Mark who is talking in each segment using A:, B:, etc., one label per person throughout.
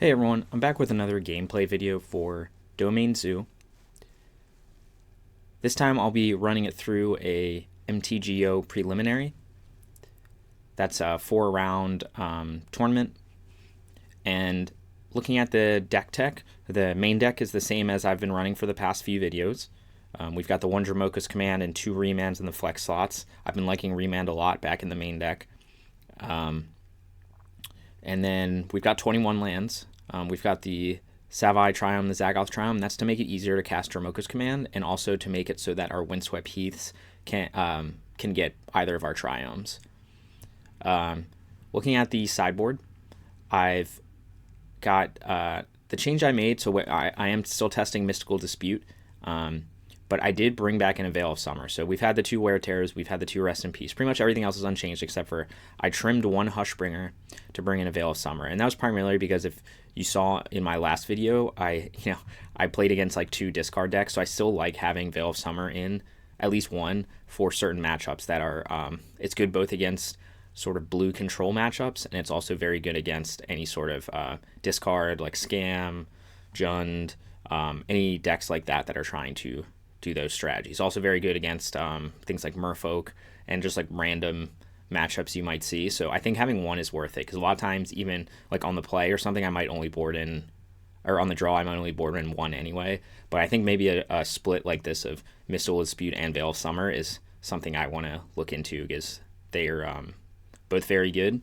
A: Hey everyone, I'm back with another gameplay video for Domain Zoo. This time I'll be running it through a MTGO preliminary. That's a 4-round tournament. And looking at the deck tech, the main deck is the same as I've been running for the past few videos. We've got the 1 Dromoka's Command and 2 Remands in the flex slots. I've been liking Remand a lot back in the main deck. And then we've got 21 lands. We've got the Savai Triome, the Zagoth Triome. That's to make it easier to cast Dromoka's Command, and also to make it so that our Windswept Heaths can get either of our Triomes. Looking at the sideboard, I've got the change I made. So I am still testing Mystical Dispute, but I did bring back in a Veil of Summer. So we've had the 2 Wear Tears, we've had the 2 Rest in Peace. Pretty much everything else is unchanged except for I trimmed 1 Hushbringer to bring in a Veil of Summer. And that was primarily because if you saw in my last video, I played against like 2 discard decks, so I still like having Veil of Summer in at least one for certain matchups that are it's good both against sort of blue control matchups, and it's also very good against any sort of discard like Scam, Jund, any decks like that are trying to do those strategies. Also very good against things like Merfolk and just like random matchups you might see. So I think having 1 is worth it, because a lot of times even like on the play or something I might only board in, or on the draw I might only board in 1 anyway. But I think maybe a split like this of Mystical Dispute and Veil of Summer is something I want to look into, because they are both very good,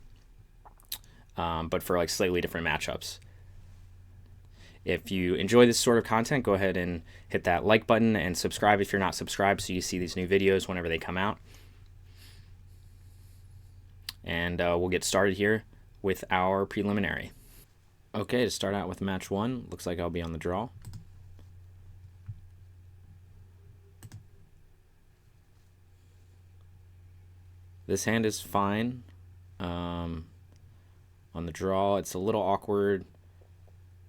A: but for like slightly different matchups. If you enjoy this sort of content, go ahead and hit that like button and subscribe if you're not subscribed, so you see these new videos whenever they come out. And we'll get started here with our preliminary. Okay, to start out with match 1, looks like I'll be on the draw. This hand is fine. On the draw, it's a little awkward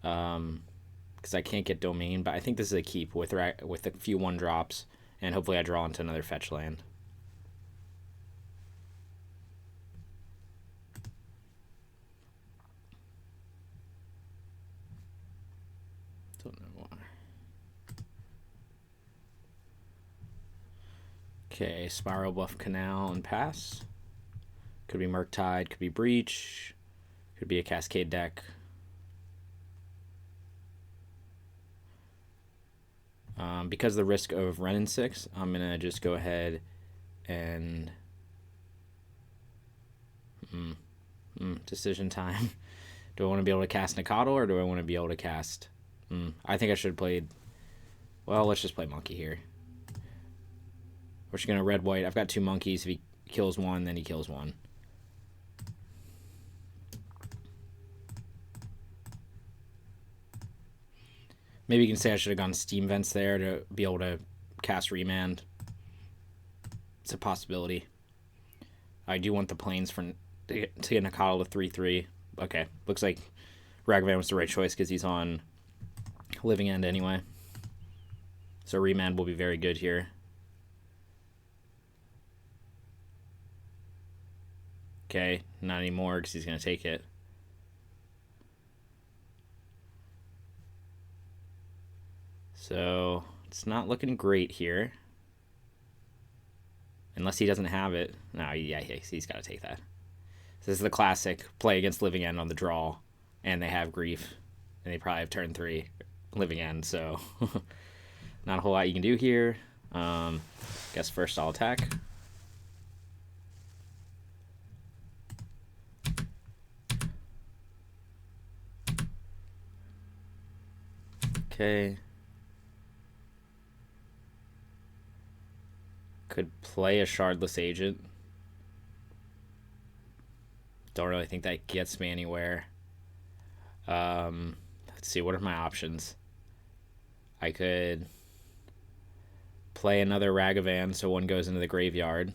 A: because I can't get Domain, but I think this is a keep with a few 1-drops, and hopefully I draw into another fetch land. Don't know why. Okay, Spiral Bluff Canal and pass. Could be Murktide, could be Breach, could be a Cascade deck. Because of the risk of Renin 6, I'm going to just go ahead and decision time. Do I want to be able to cast Nikado, or do I want to be able to cast... I think I should have played... Well, let's just play Monkey here. We're just going to red-white. I've got 2 monkeys. If he kills 1, then he kills 1. Maybe you can say I should have gone Steam Vents there to be able to cast Remand. It's a possibility. I do want the planes to get Nikado to 3/3. Okay, looks like Ragavan was the right choice because he's on Living End anyway. So Remand will be very good here. Okay, not anymore because he's going to take it. So it's not looking great here. Unless he doesn't have it. No, yeah, he's got to take that. So this is the classic play against Living End on the draw, and they have Grief, and they probably have turn 3 Living End, so not a whole lot you can do here. Guess first I'll attack. Okay. Could play a Shardless Agent. Don't really think that gets me anywhere. Let's see, what are my options? I could play another Ragavan, so 1 goes into the graveyard.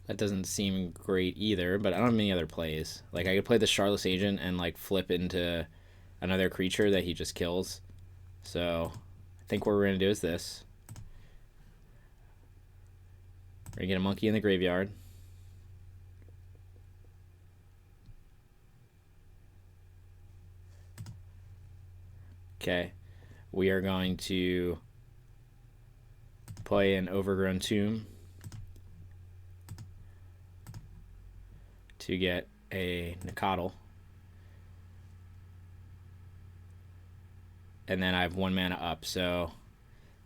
A: That doesn't seem great either, but I don't have many other plays. Like, I could play the Shardless Agent and like flip into another creature that he just kills. So I think what we're going to do is this. We're going to get a monkey in the graveyard. Okay. We are going to play an Overgrown Tomb to get a Nicodle. And then I have 1 mana up, so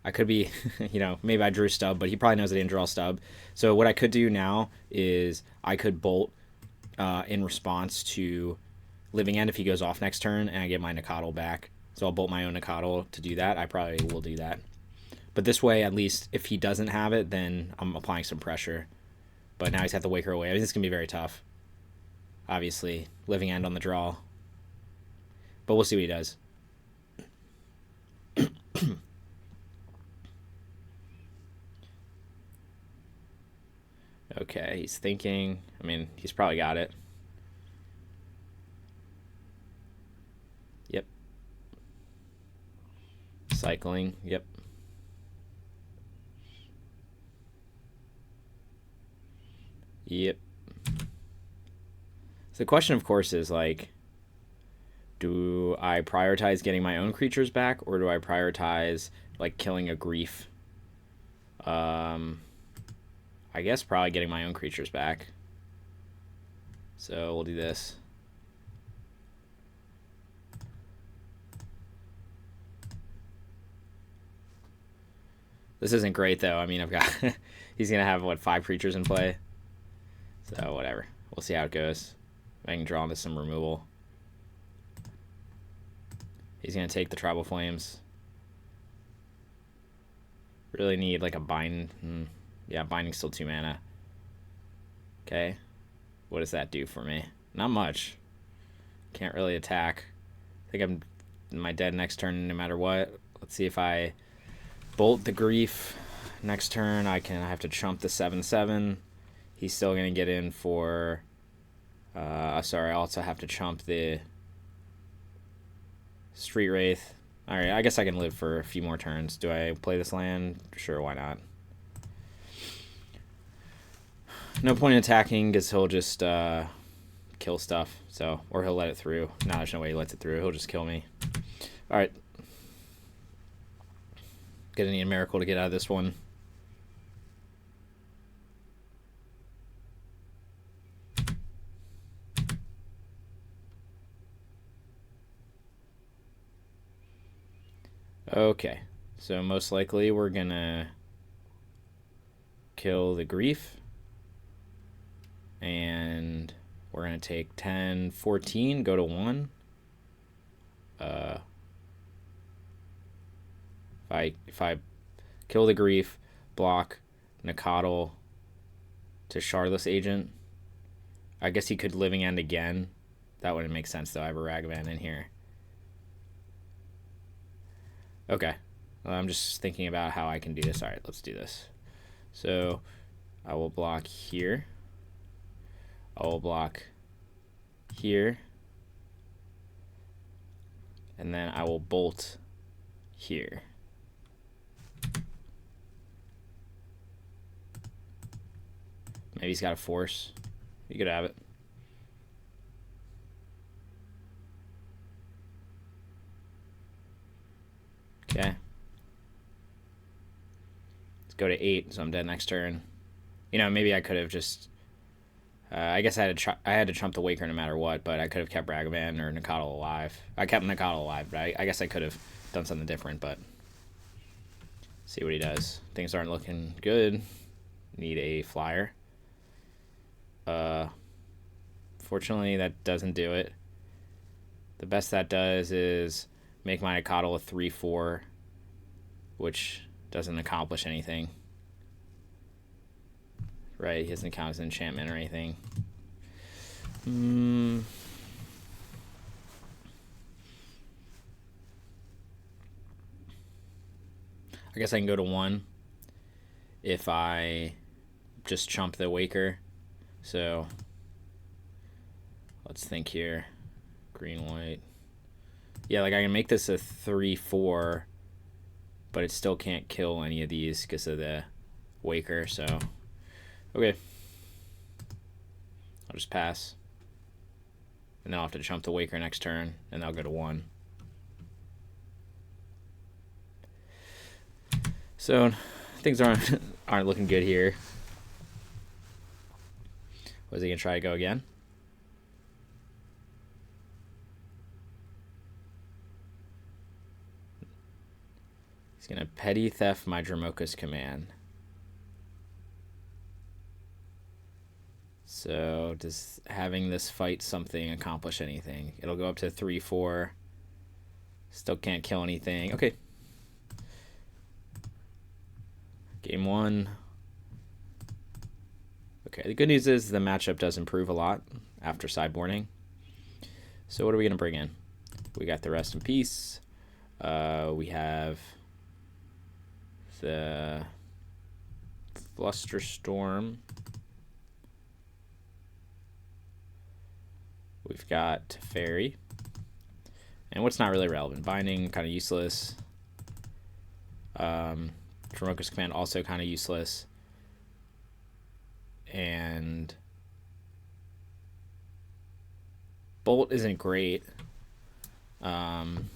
A: I could be, you know, maybe I drew stub, but he probably knows I didn't draw stub. So what I could do now is I could bolt in response to Living End if he goes off next turn, and I get my Nicodle back. So I'll bolt my own Nicodle to do that. I probably will do that. But this way, at least, if he doesn't have it, then I'm applying some pressure. But now he's got the Waker away. I mean, this is going to be very tough. Obviously, Living End on the draw. But we'll see what he does. Okay, he's thinking. I mean, he's probably got it. Yep. Cycling. Yep. Yep. So the question, of course, is like, do I prioritize getting my own creatures back, or do I prioritize like killing a Grief? I guess probably getting my own creatures back. So we'll do this. This isn't great though. I mean, I've got he's gonna have what, 5 creatures in play. So whatever. We'll see how it goes. I can draw into some removal. He's gonna take the Tribal Flames. Really need like a bind. Yeah, binding's still 2 mana. Okay. What does that do for me? Not much. Can't really attack. I think I'm in my dead next turn no matter what. Let's see if I bolt the Grief next turn. I have to chump the 7/7. He's still gonna get in for sorry, I also have to chump the Street Wraith. Alright, I guess I can live for a few more turns. Do I play this land? Sure, why not? No point in attacking because he'll just kill stuff. So, or he'll let it through. No, there's no way he lets it through. He'll just kill me. Alright. Gonna need a miracle to get out of this one. Okay, so most likely we're gonna kill the Grief, and we're gonna take 10, 14, go to 1. If I kill the Grief, block Nicodle to Shardless Agent, I guess he could Living End again. That wouldn't make sense though. I have a Ragavan in here. Okay, well, I'm just thinking about how I can do this. All right, let's do this. So I will block here. I will block here. And then I will bolt here. Maybe he's got a force. You could have it. Okay. Let's go to 8, so I'm dead next turn. You know, maybe I could have just... I guess I had to trump the Waker no matter what, but I could have kept Ragavan or Nicodle alive. I kept Nicodle alive, but I guess I could have done something different, but... See what he does. Things aren't looking good. Need a flyer. Fortunately, that doesn't do it. The best that does is make my Nicodle a 3/4, which doesn't accomplish anything. Right, he doesn't count as an enchantment or anything. I guess I can go to 1 if I just chump the Waker. So let's think here. Green, white. Yeah, like I can make this a 3/4, but it still can't kill any of these because of the Waker, so okay. I'll just pass. And then I'll have to chump the Waker next turn, and I'll go to 1. So things aren't looking good here. Was he gonna try to go again? He's gonna petty theft my Dramoka's command. So does having this fight something accomplish anything? It'll go up to 3-4. Still can't kill anything. Okay. Game 1. Okay, the good news is the matchup does improve a lot after sideboarding. So what are we going to bring in? We got the Rest in Peace. We have the Flusterstorm. We've got Fairy. And what's not really relevant? Binding, kind of useless. Dramoka's Command, also kind of useless. And Bolt isn't great. I'm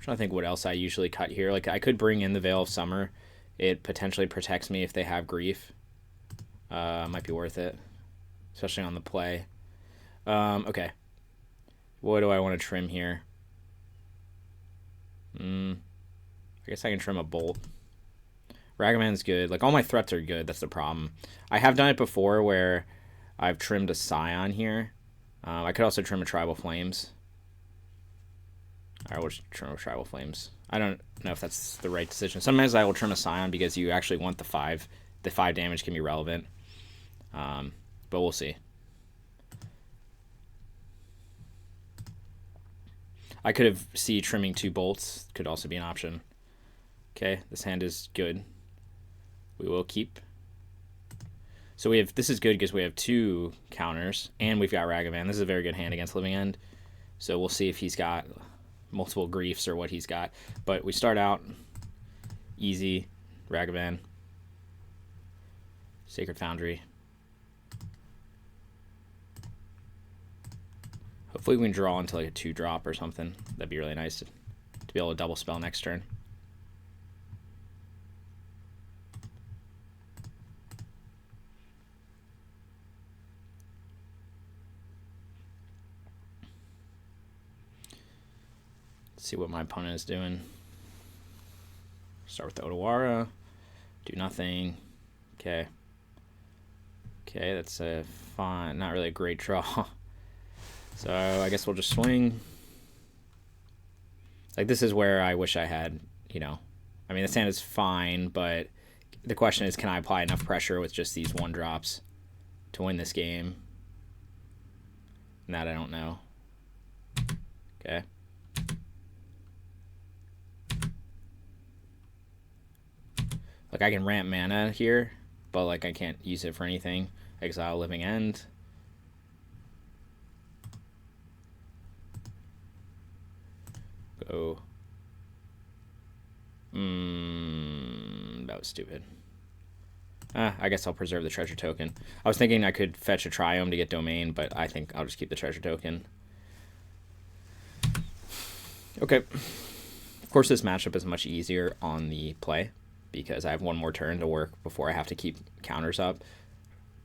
A: trying to think what else I usually cut here. Like, I could bring in the Veil of Summer. It potentially protects me if they have Grief. Might be worth it, especially on the play. Okay. What do I want to trim here? I guess I can trim a Bolt. Ragavan's good. Like, all my threats are good. That's the problem. I have done it before where I've trimmed a Scion here. I could also trim a Tribal Flames. Alright, we'll just trim a Tribal Flames. I don't know if that's the right decision. Sometimes I will trim a Scion because you actually want the 5. The 5 damage can be relevant. But we'll see. I could have trimming 2 bolts. Could also be an option. Okay, this hand is good. We will keep. So we have, this is good because we have 2 counters, and we've got Ragavan. This is a very good hand against Living End. So we'll see if he's got multiple griefs or what he's got. But we start out easy. Ragavan. Sacred Foundry. Hopefully we can draw into like a 2-drop or something. That'd be really nice to be able to double spell next turn. Let's see what my opponent is doing. Start with the Otawara. Do nothing. Okay. Okay, that's a fine, not really a great draw. So I guess we'll just swing. Like, this is where I wish I had, you know, I mean, the hand is fine, but the question is, can I apply enough pressure with just these 1-drops to win this game? And that I don't know. Okay. Like, I can ramp mana here, but like I can't use it for anything. Exile Living End. Go. That was stupid. I guess I'll preserve the treasure token. I was thinking I could fetch a Triome to get Domain, but I think I'll just keep the treasure token. Okay. Of course, this matchup is much easier on the play because I have 1 more turn to work before I have to keep counters up.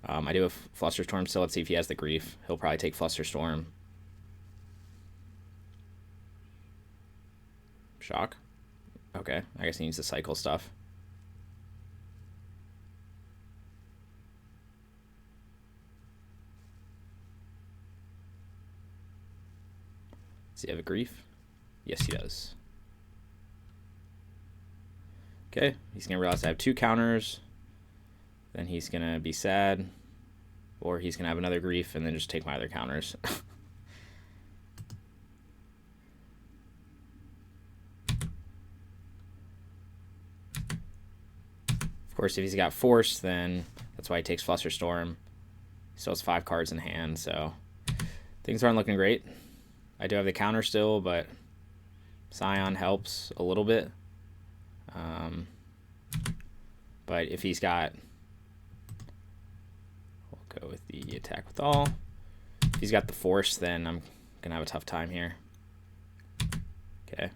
A: I do have Flusterstorm, so let's see if he has the Grief. He'll probably take Flusterstorm. Shock. Okay, I guess he needs to cycle stuff. Does he have a Grief? Yes, he does. Okay, he's going to realize I have 2 counters. Then he's going to be sad. Or he's going to have another Grief and then just take my other counters. Of course, if he's got Force, then that's why he takes Flusterstorm. He still has 5 cards in hand, so things aren't looking great. I do have the counter still, but Scion helps a little bit. But if he's got... We'll go with the attack with all. If he's got the Force, then I'm going to have a tough time here. Okay.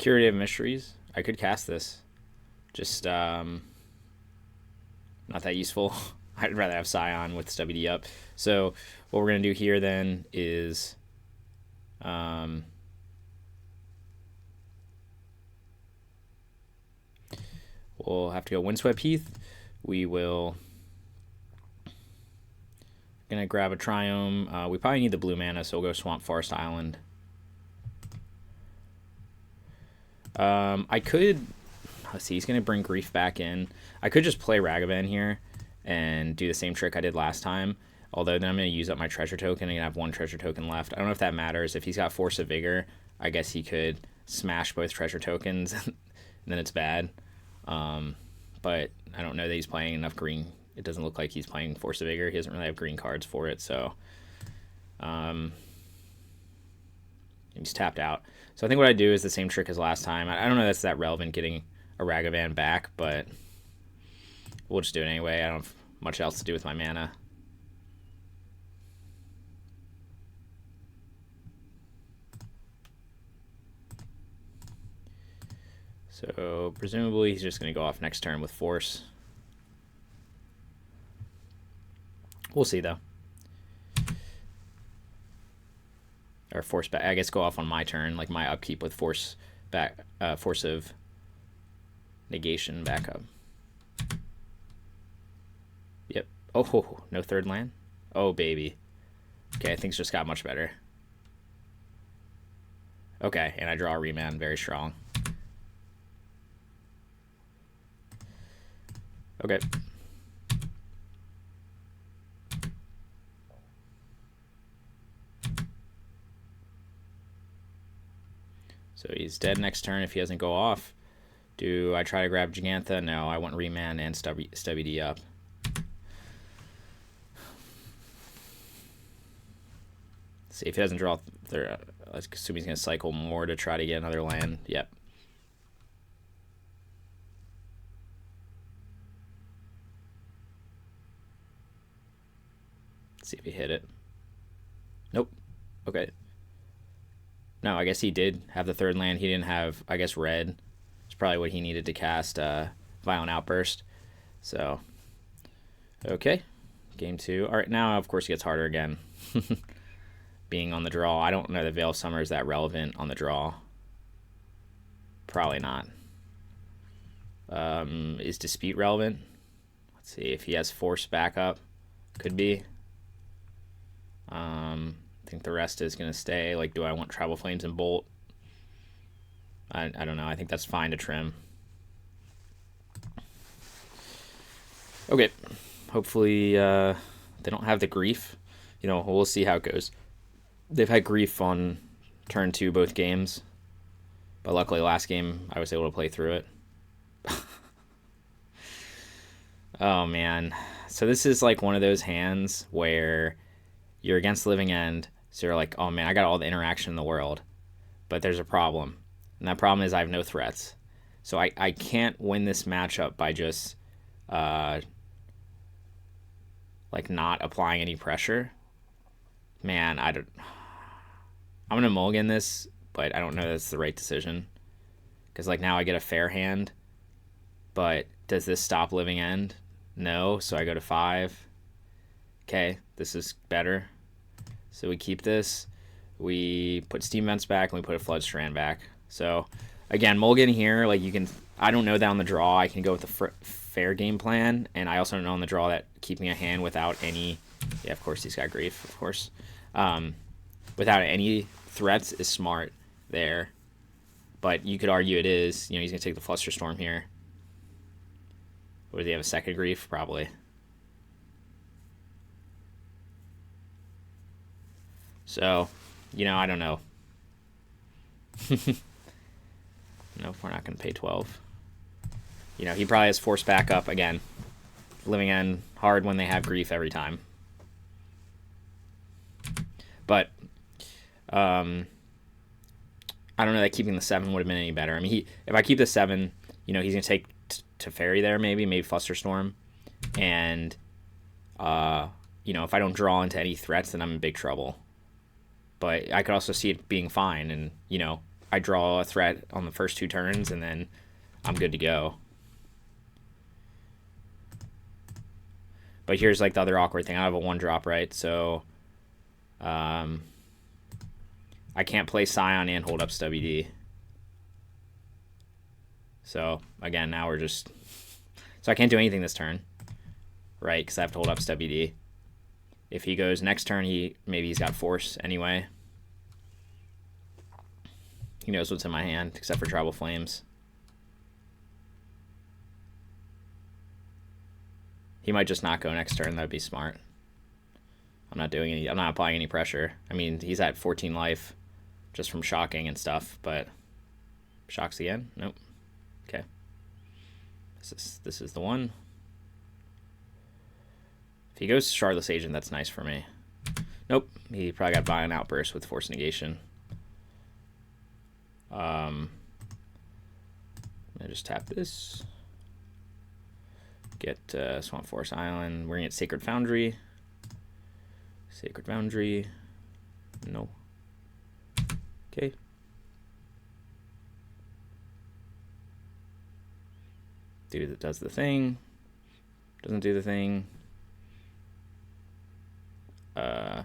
A: Curative Mysteries. I could cast this. Just not that useful. I'd rather have Scion with WD up. So what we're going to do here then is we'll have to go Windswept Heath. We will going to grab a Triome. We probably need the blue mana, so we'll go Swamp Forest Island. I could... Let's see, he's going to bring Grief back in. I could just play Ragavan here and do the same trick I did last time. Although then I'm going to use up my treasure token and have one treasure token left. I don't know if that matters. If he's got Force of Vigor, I guess he could smash both treasure tokens and then it's bad. But I don't know that he's playing enough green. It doesn't look like he's playing Force of Vigor. He doesn't really have green cards for it, so he's tapped out. So I think what I do is the same trick as last time. I don't know that's that relevant getting a Ragavan back, but we'll just do it anyway. I don't have much else to do with my mana. So presumably he's just going to go off next turn with Force. We'll see though. Or Force back. I guess go off on my turn, like my upkeep with Force back, Force of Negation backup. Yep. Oh, no third land. Oh baby. Okay, things just got much better. Okay, and I draw a remand, very strong. Okay. So he's dead next turn if he doesn't go off. Do I try to grab Gigantha? No, I want remand and Stubby D up. See if he doesn't draw. Let's assume he's going to cycle more to try to get another land. Yep. See if he hit it. Nope. Okay. No, I guess he did have the third land. He didn't have, I guess, red. It's probably what he needed to cast Violent Outburst. So, okay. Game 2. All right, now, of course, it gets harder again. Being on the draw. I don't know that Veil of Summer is that relevant on the draw. Probably not. Is Dispute relevant? Let's see if he has Force backup. Could be. I think the rest is going to stay. Like, do I want Travel Flames and Bolt? I don't know. I think that's fine to trim. Okay. Hopefully they don't have the Grief. You know, we'll see how it goes. They've had Grief on turn 2 both games. But luckily last game I was able to play through it. Oh, man. So this is like one of those hands where you're against Living End. So you're like, oh, man, I got all the interaction in the world. But there's a problem. And that problem is I have no threats. So I can't win this matchup by just like not applying any pressure. Man, I'm going to mulligan this, but I don't know that's the right decision. Because like now I get a fair hand. But does this stop Living End? No, so I go to 5. Okay, this is better. So we keep this. We put Steam Vents back, and we put a Flood Strand back. So, again, mulligan here, like you can... I don't know that on the draw I can go with the fair game plan, and I also don't know on the draw that keeping a hand without any... Yeah, of course, he's got Grief, of course. Without any threats is smart there. But you could argue it is. You know, he's going to take the Flusterstorm here. Or does he have a second Grief? Probably. So, you know, I don't know. No, we're not going to pay 12. You know, he probably has Force backup again. Living End hard when they have Grief every time. But, I don't know that keeping the 7 would have been any better. I mean, if I keep the 7, you know, he's going to take to Fairy there maybe Flusterstorm. And, you know, if I don't draw into any threats, then I'm in big trouble. But I could also see it being fine and, you know, I draw a threat on the first 2 turns, and then I'm good to go. But here's like the other awkward thing. I have a 1-drop, right? So I can't play Scion and hold up WD. So again, now we're just... So I can't do anything this turn, right? Because I have to hold up WD. If he goes next turn, maybe he's got Force anyway. He knows what's in my hand, except for Tribal Flames. He might just not go next turn. That'd be smart. I'm not applying any pressure. I mean, he's at 14 life just from shocking and stuff, but shocks again? Nope. Okay. This is the one. If he goes Shardless Agent, that's nice for me. Nope. He probably got Violent Outburst with Force Negation. I'm gonna just tap this. Get Swamp Forest Island. We're gonna get Sacred Foundry. Sacred Foundry. No. Okay. Dude that does the thing. Doesn't do the thing. So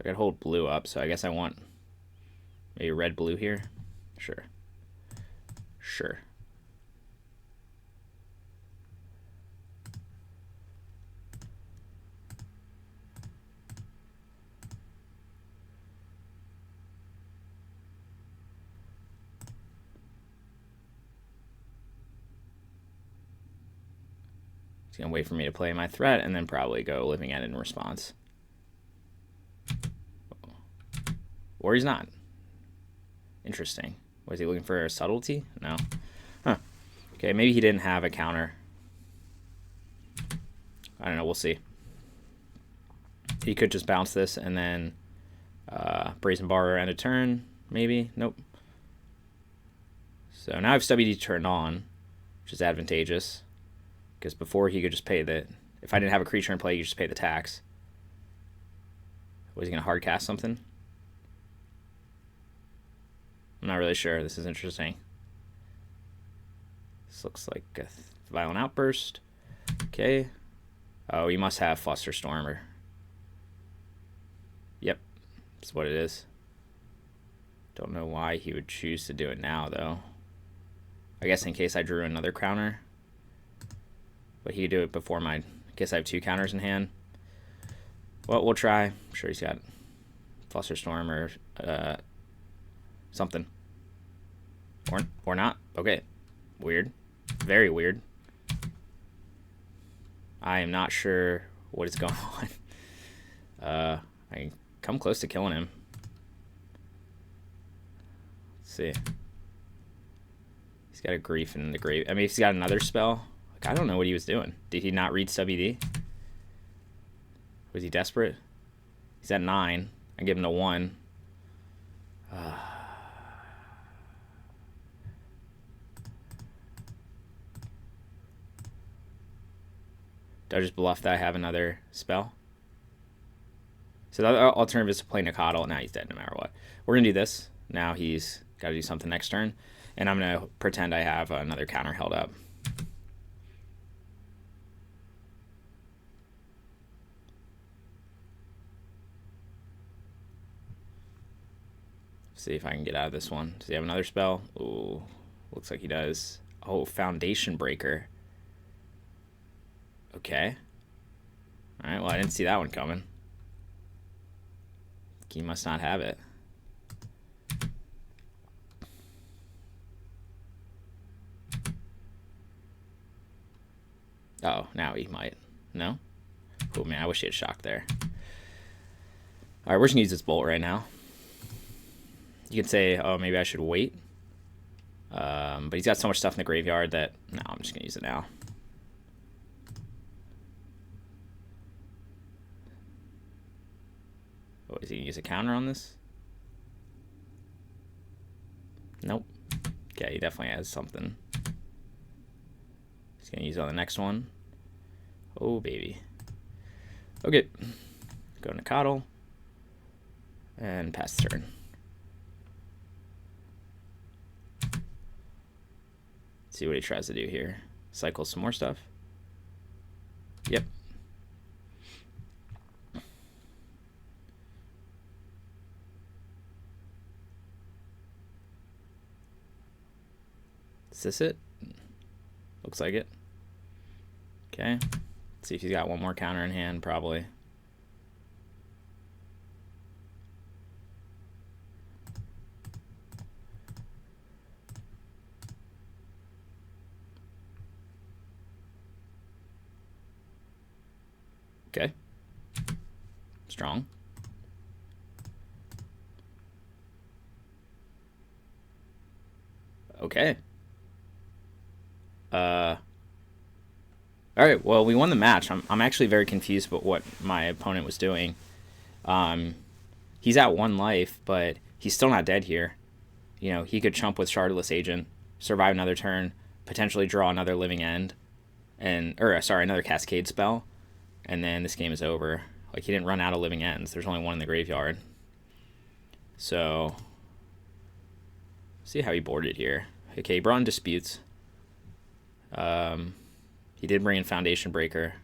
A: I gotta hold blue up, so I guess I want maybe red-blue here. Sure. Sure. He's gonna wait for me to play my threat and then probably go Living End in response. Or he's not. Interesting. Was he looking for a subtlety? No. Huh. Okay, maybe he didn't have a counter. I don't know, we'll see. He could just bounce this and then Brazen Bar end of turn, maybe. Nope. So now I have WD turned on, which is advantageous. Because before he could just pay the... If I didn't have a creature in play, you just pay the tax. Was he going to hard cast something? I'm not really sure. This is interesting. This looks like a Violent Outburst. Okay. Oh, you must have Flusterstormer. Yep. That's what it is. Don't know why he would choose to do it now, though. I guess in case I drew another counter. But he could do it before mine. I guess I have 2 counters in hand. Well, we'll try. I'm sure he's got Flusterstorm or something. Or not. Okay. Weird. Very weird. I am not sure what is going on. I can come close to killing him. Let's see. He's got a Grief in the grave. I mean, if he's got another spell, like, I don't know what he was doing. Did he not read WD? Was he desperate? He's at 9. I give him a 1. Do I just bluff that I have another spell? So the other alternative is to play Nikotl. Now he's dead no matter what. We're going to do this. Now he's got to do something next turn. And I'm going to pretend I have another counter held up. See if I can get out of this one. Does he have another spell? Ooh, looks like he does. Oh, Foundation Breaker. Okay. Alright, well, I didn't see that one coming. He must not have it. Oh, now he might. No? Oh, man, I wish he had shocked there. Alright, we're just going to use this bolt right now. You can say, oh, maybe I should wait. But he's got so much stuff in the graveyard that, no, I'm just going to use it now. Oh, is he going to use a counter on this? Nope. Okay, he definitely has something. He's going to use it on the next one. Oh, baby. Okay. Go Nikotl. And pass the turn. See what he tries to do here. Cycle some more stuff. Yep. Is this it? Looks like it. Okay. Let's see if he's got one more counter in hand, probably. Okay. Strong. Okay. All right, well, we won the match. I'm actually very confused about what my opponent was doing. He's at 1 life, but he's still not dead here. You know, he could chump with Shardless Agent, survive another turn, potentially draw another Living End, another Cascade spell, and then this game is over. Like, he didn't run out of Living Ends. There's only one in the graveyard. So, see how he boarded here. Okay, he brought in Disputes. He did bring in Foundation Breaker.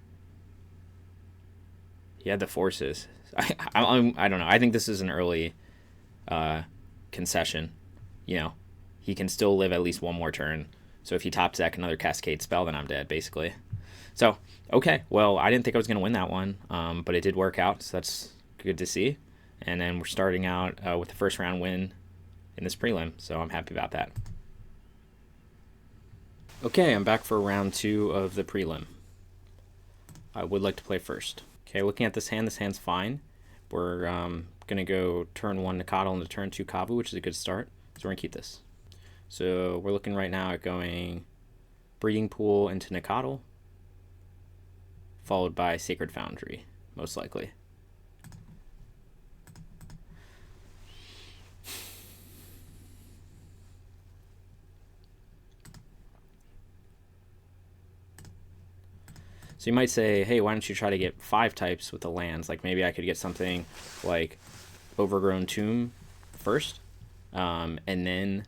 A: He had the Forces. I don't know. I think this is an early concession. You know, he can still live at least one more turn. So if he top deck another Cascade spell, then I'm dead, basically. So, okay. Well, I didn't think I was going to win that one, but it did work out, so that's good to see. And then we're starting out with the first round win in this prelim, so I'm happy about that. Okay, I'm back for round 2 of the prelim. I would like to play first. Okay, looking at this hand's fine. We're going to go turn 1 Nikado into turn 2 Kavu, which is a good start. So we're going to keep this. So we're looking right now at going Breeding Pool into Nikado, followed by Sacred Foundry, most likely. So you might say, hey, why don't you try to get 5 types with the lands? Like maybe I could get something like Overgrown Tomb first, and then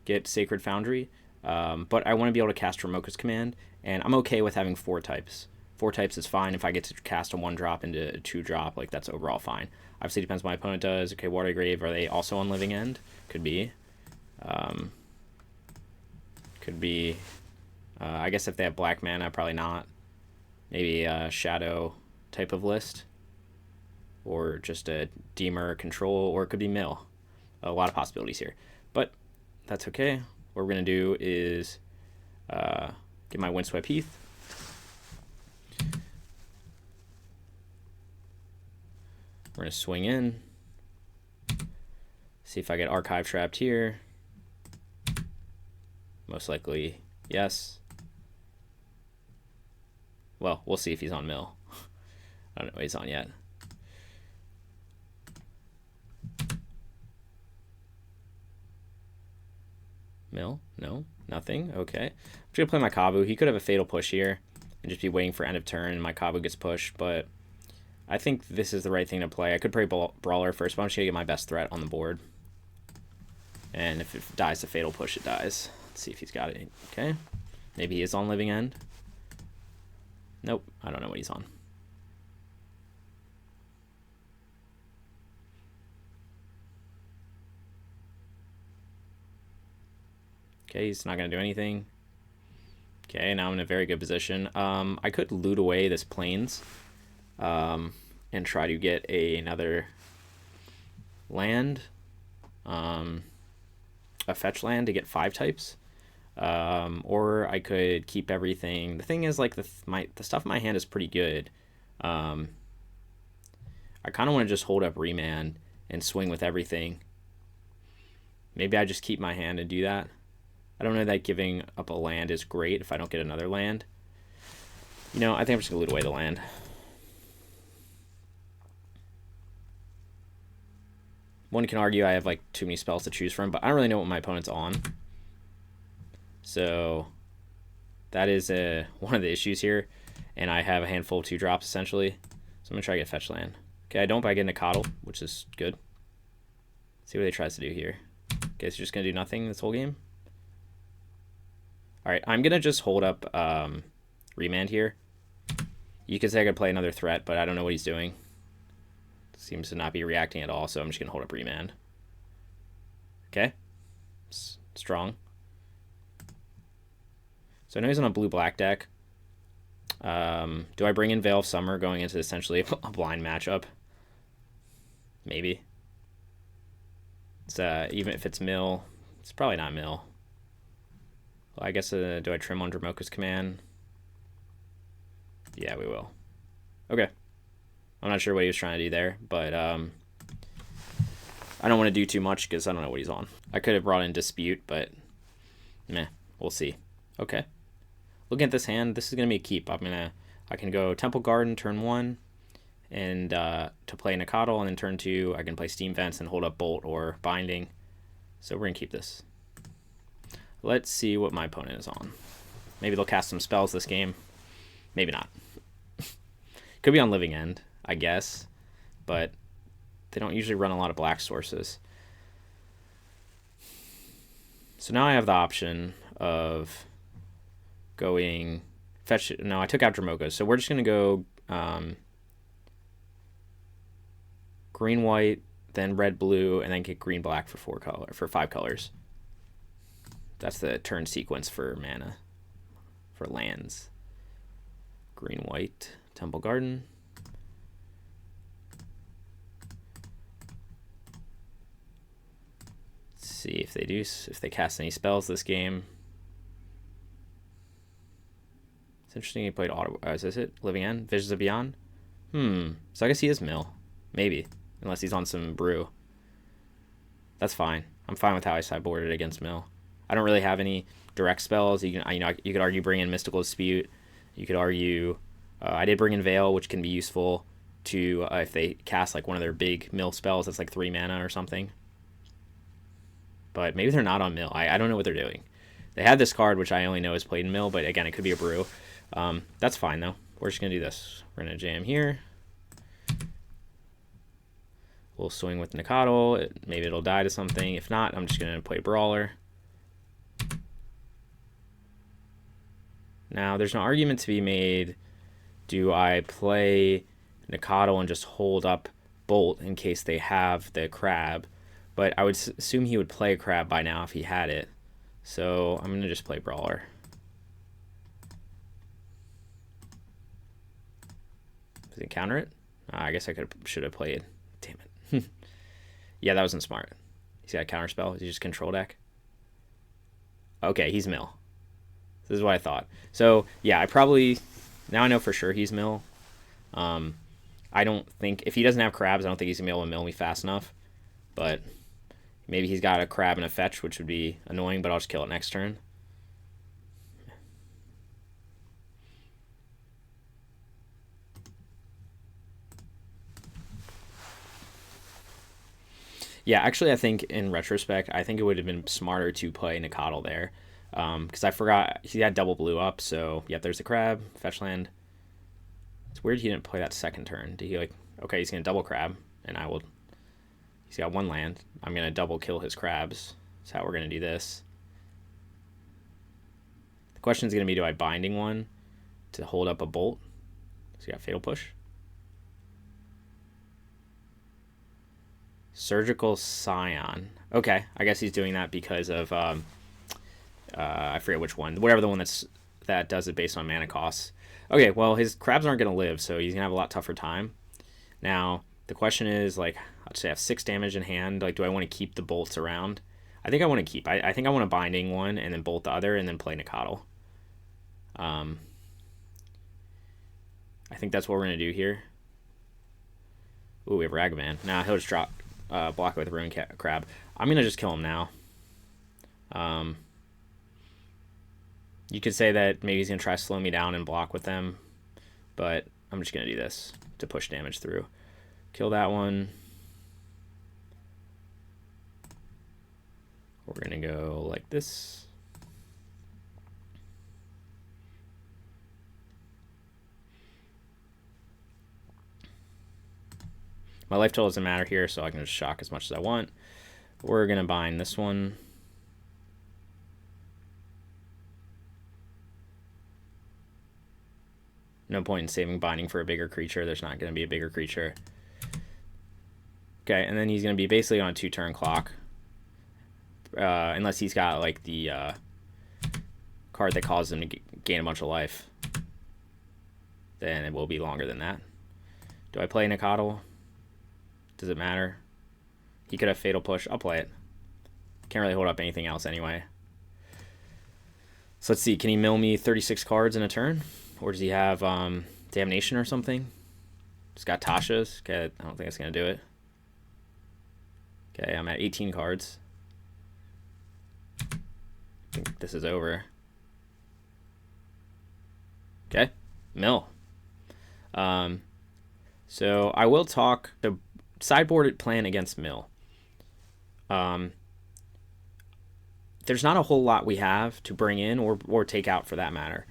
A: get Sacred Foundry. But I want to be able to cast Ramoka's Command, and I'm okay with having 4 types. 4 types is fine. If I get to cast a 1-drop into a 2-drop, like that's overall fine. Obviously, depends what my opponent does. Okay, Water Grave, are they also on Living End? Could be. Could be. I guess if they have black mana, probably not. Maybe a Shadow type of list. Or just a Deemer Control, or it could be Mill. A lot of possibilities here. But that's okay. What we're going to do is get my Windswept Heath. We're going to swing in. See if I get Archive trapped here. Most likely, yes. Well, we'll see if he's on Mill. I don't know what he's on yet. Mill? No, nothing. Okay. I'm just going to play my Kavu. He could have a Fatal Push here and just be waiting for end of turn and my Kavu gets pushed, but I think this is the right thing to play. I could play Brawler first, but I'm just going to get my best threat on the board. And if it dies to Fatal Push, it dies. Let's see if he's got it. Okay. Maybe he is on Living End. Nope. I don't know what he's on. Okay, he's not going to do anything. Okay, now I'm in a very good position. I could loot away this Plains and try to get another land, a fetch land to get 5 types. Or I could keep everything. The thing is, like, the stuff in my hand is pretty good. I kind of want to just hold up Remand and swing with everything. Maybe I just keep my hand and do that. I don't know that giving up a land is great if I don't get another land. You know, I think I'm just going to loot away the land. One can argue I have, like, too many spells to choose from, but I don't really know what my opponent's on. So that is one of the issues here. And I have a handful of 2-drops, essentially. So I'm going to try to get fetch land. Okay, I don't, but I get a Coddle, which is good. See what he tries to do here. Okay, so just going to do nothing this whole game. All right, I'm gonna just hold up Remand here. You could say I could play another threat, but I don't know what he's doing. Seems to not be reacting at all, so I'm just gonna hold up Remand. Okay, strong. So I know he's on a blue-black deck. Do I bring in Veil of Summer going into essentially a blind matchup? Maybe. It's even if it's mill, it's probably not mill. Well, I guess do I trim on Dramoka's command? Yeah, we will. Okay. I'm not sure what he was trying to do there, but I don't want to do too much because I don't know what he's on. I could have brought in Dispute, but meh, we'll see. Okay. Looking at this hand, this is gonna be a keep. I can go Temple Garden turn 1, and to play Nacatl, and then turn 2 I can play Steam Vents and hold up Bolt or Binding. So we're gonna keep this. Let's see what my opponent is on. Maybe they'll cast some spells this game. Maybe not. Could be on Living End, I guess, but they don't usually run a lot of black sources. So now I have the option of going fetch. No, I took out Dramoka, so we're just gonna go green white, then red blue, and then get green black for 5 colors. That's the turn sequence for mana, for lands. Green white, Temple Garden. Let's see if they cast any spells this game. It's interesting he played Auto. Is this it? Living End? Visions of Beyond? So I guess he is mill. Maybe. Unless he's on some brew. That's fine. I'm fine with how I sideboarded against mill. I don't really have any direct spells. You could argue bring in Mystical Dispute. You could argue I did bring in Veil, which can be useful to if they cast like one of their big mill spells that's like 3 mana or something. But maybe they're not on mill. I don't know what they're doing. They had this card, which I only know is played in mill, but again, it could be a brew. That's fine though. We're just gonna do this. We're gonna jam here. We'll swing with Nacatl. Maybe it'll die to something. If not, I'm just gonna play Brawler. Now, there's an argument to be made. Do I play Nacatl and just hold up Bolt in case they have the crab? But I would assume he would play a crab by now if he had it. So I'm going to just play Brawler. Does he counter it? I guess I should have played. Damn it. Yeah, that wasn't smart. He's got a counter spell. Is he just control deck? Okay, he's mill. This is what I thought. So yeah, now I know for sure he's mill. I don't think if he doesn't have crabs, I don't think he's gonna be able to mill me fast enough. But maybe he's got a crab and a fetch, which would be annoying. But I'll just kill it next turn. Yeah, actually, I think in retrospect, I think it would have been smarter to play Nacatl there. Because I forgot he had double blue up, so yep, there's the crab, fetch land. It's weird he didn't play that second turn. Did he okay, he's gonna double crab, and he's got 1 land. I'm gonna double kill his crabs. That's how we're gonna do this. The question is gonna be, do I binding one to hold up a bolt? So he got fatal push. Surgical Scion. Okay, I guess he's doing that because of I forget which one. Whatever the one that does it based on mana costs. Okay, well his crabs aren't gonna live, so he's gonna have a lot tougher time. Now the question is, like, I'll say I have 6 damage in hand. Like, do I want to keep the bolts around? I think I want to keep. I think I want to binding one and then bolt the other and then play Nacatl. I think that's what we're gonna do here. Ooh, we have Ragavan. Nah, he'll just drop block it with Ruin Crab. I'm gonna just kill him now. You could say that maybe he's gonna try to slow me down and block with them, but I'm just gonna do this to push damage through. Kill that one. We're gonna go like this. My life total doesn't matter here, so I can just shock as much as I want. We're gonna bind this one. No point in saving binding for a bigger creature. There's not going to be a bigger creature. Okay, and then he's going to be basically on a 2-turn clock. Unless he's got like the card that causes him to gain a bunch of life. Then it will be longer than that. Do I play Nicodle? Does it matter? He could have Fatal Push. I'll play it. Can't really hold up anything else anyway. So let's see. Can he mill me 36 cards in a turn? Or does he have Damnation or something? He's got Tasha's. Okay, I don't think that's going to do it. Okay, I'm at 18 cards. I think this is over. Okay, mill. So I will talk the sideboarded plan against mill. There's not a whole lot we have to bring in or take out for that matter.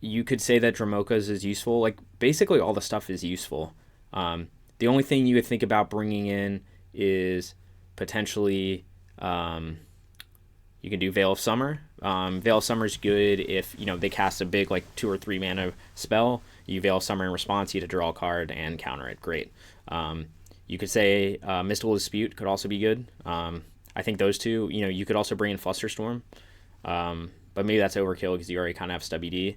A: You could say that Dromoka's is useful. Like basically all the stuff is useful. The only thing you would think about bringing in is potentially you can do Veil of Summer. Veil of Summer is good if they cast a big like 2 or 3 mana spell. You Veil of Summer in response, you get to draw a card and counter it. Great. You could say Mystical Dispute could also be good. I think those two. You could also bring in Flusterstorm, but maybe that's overkill because you already kind of have Stubby D.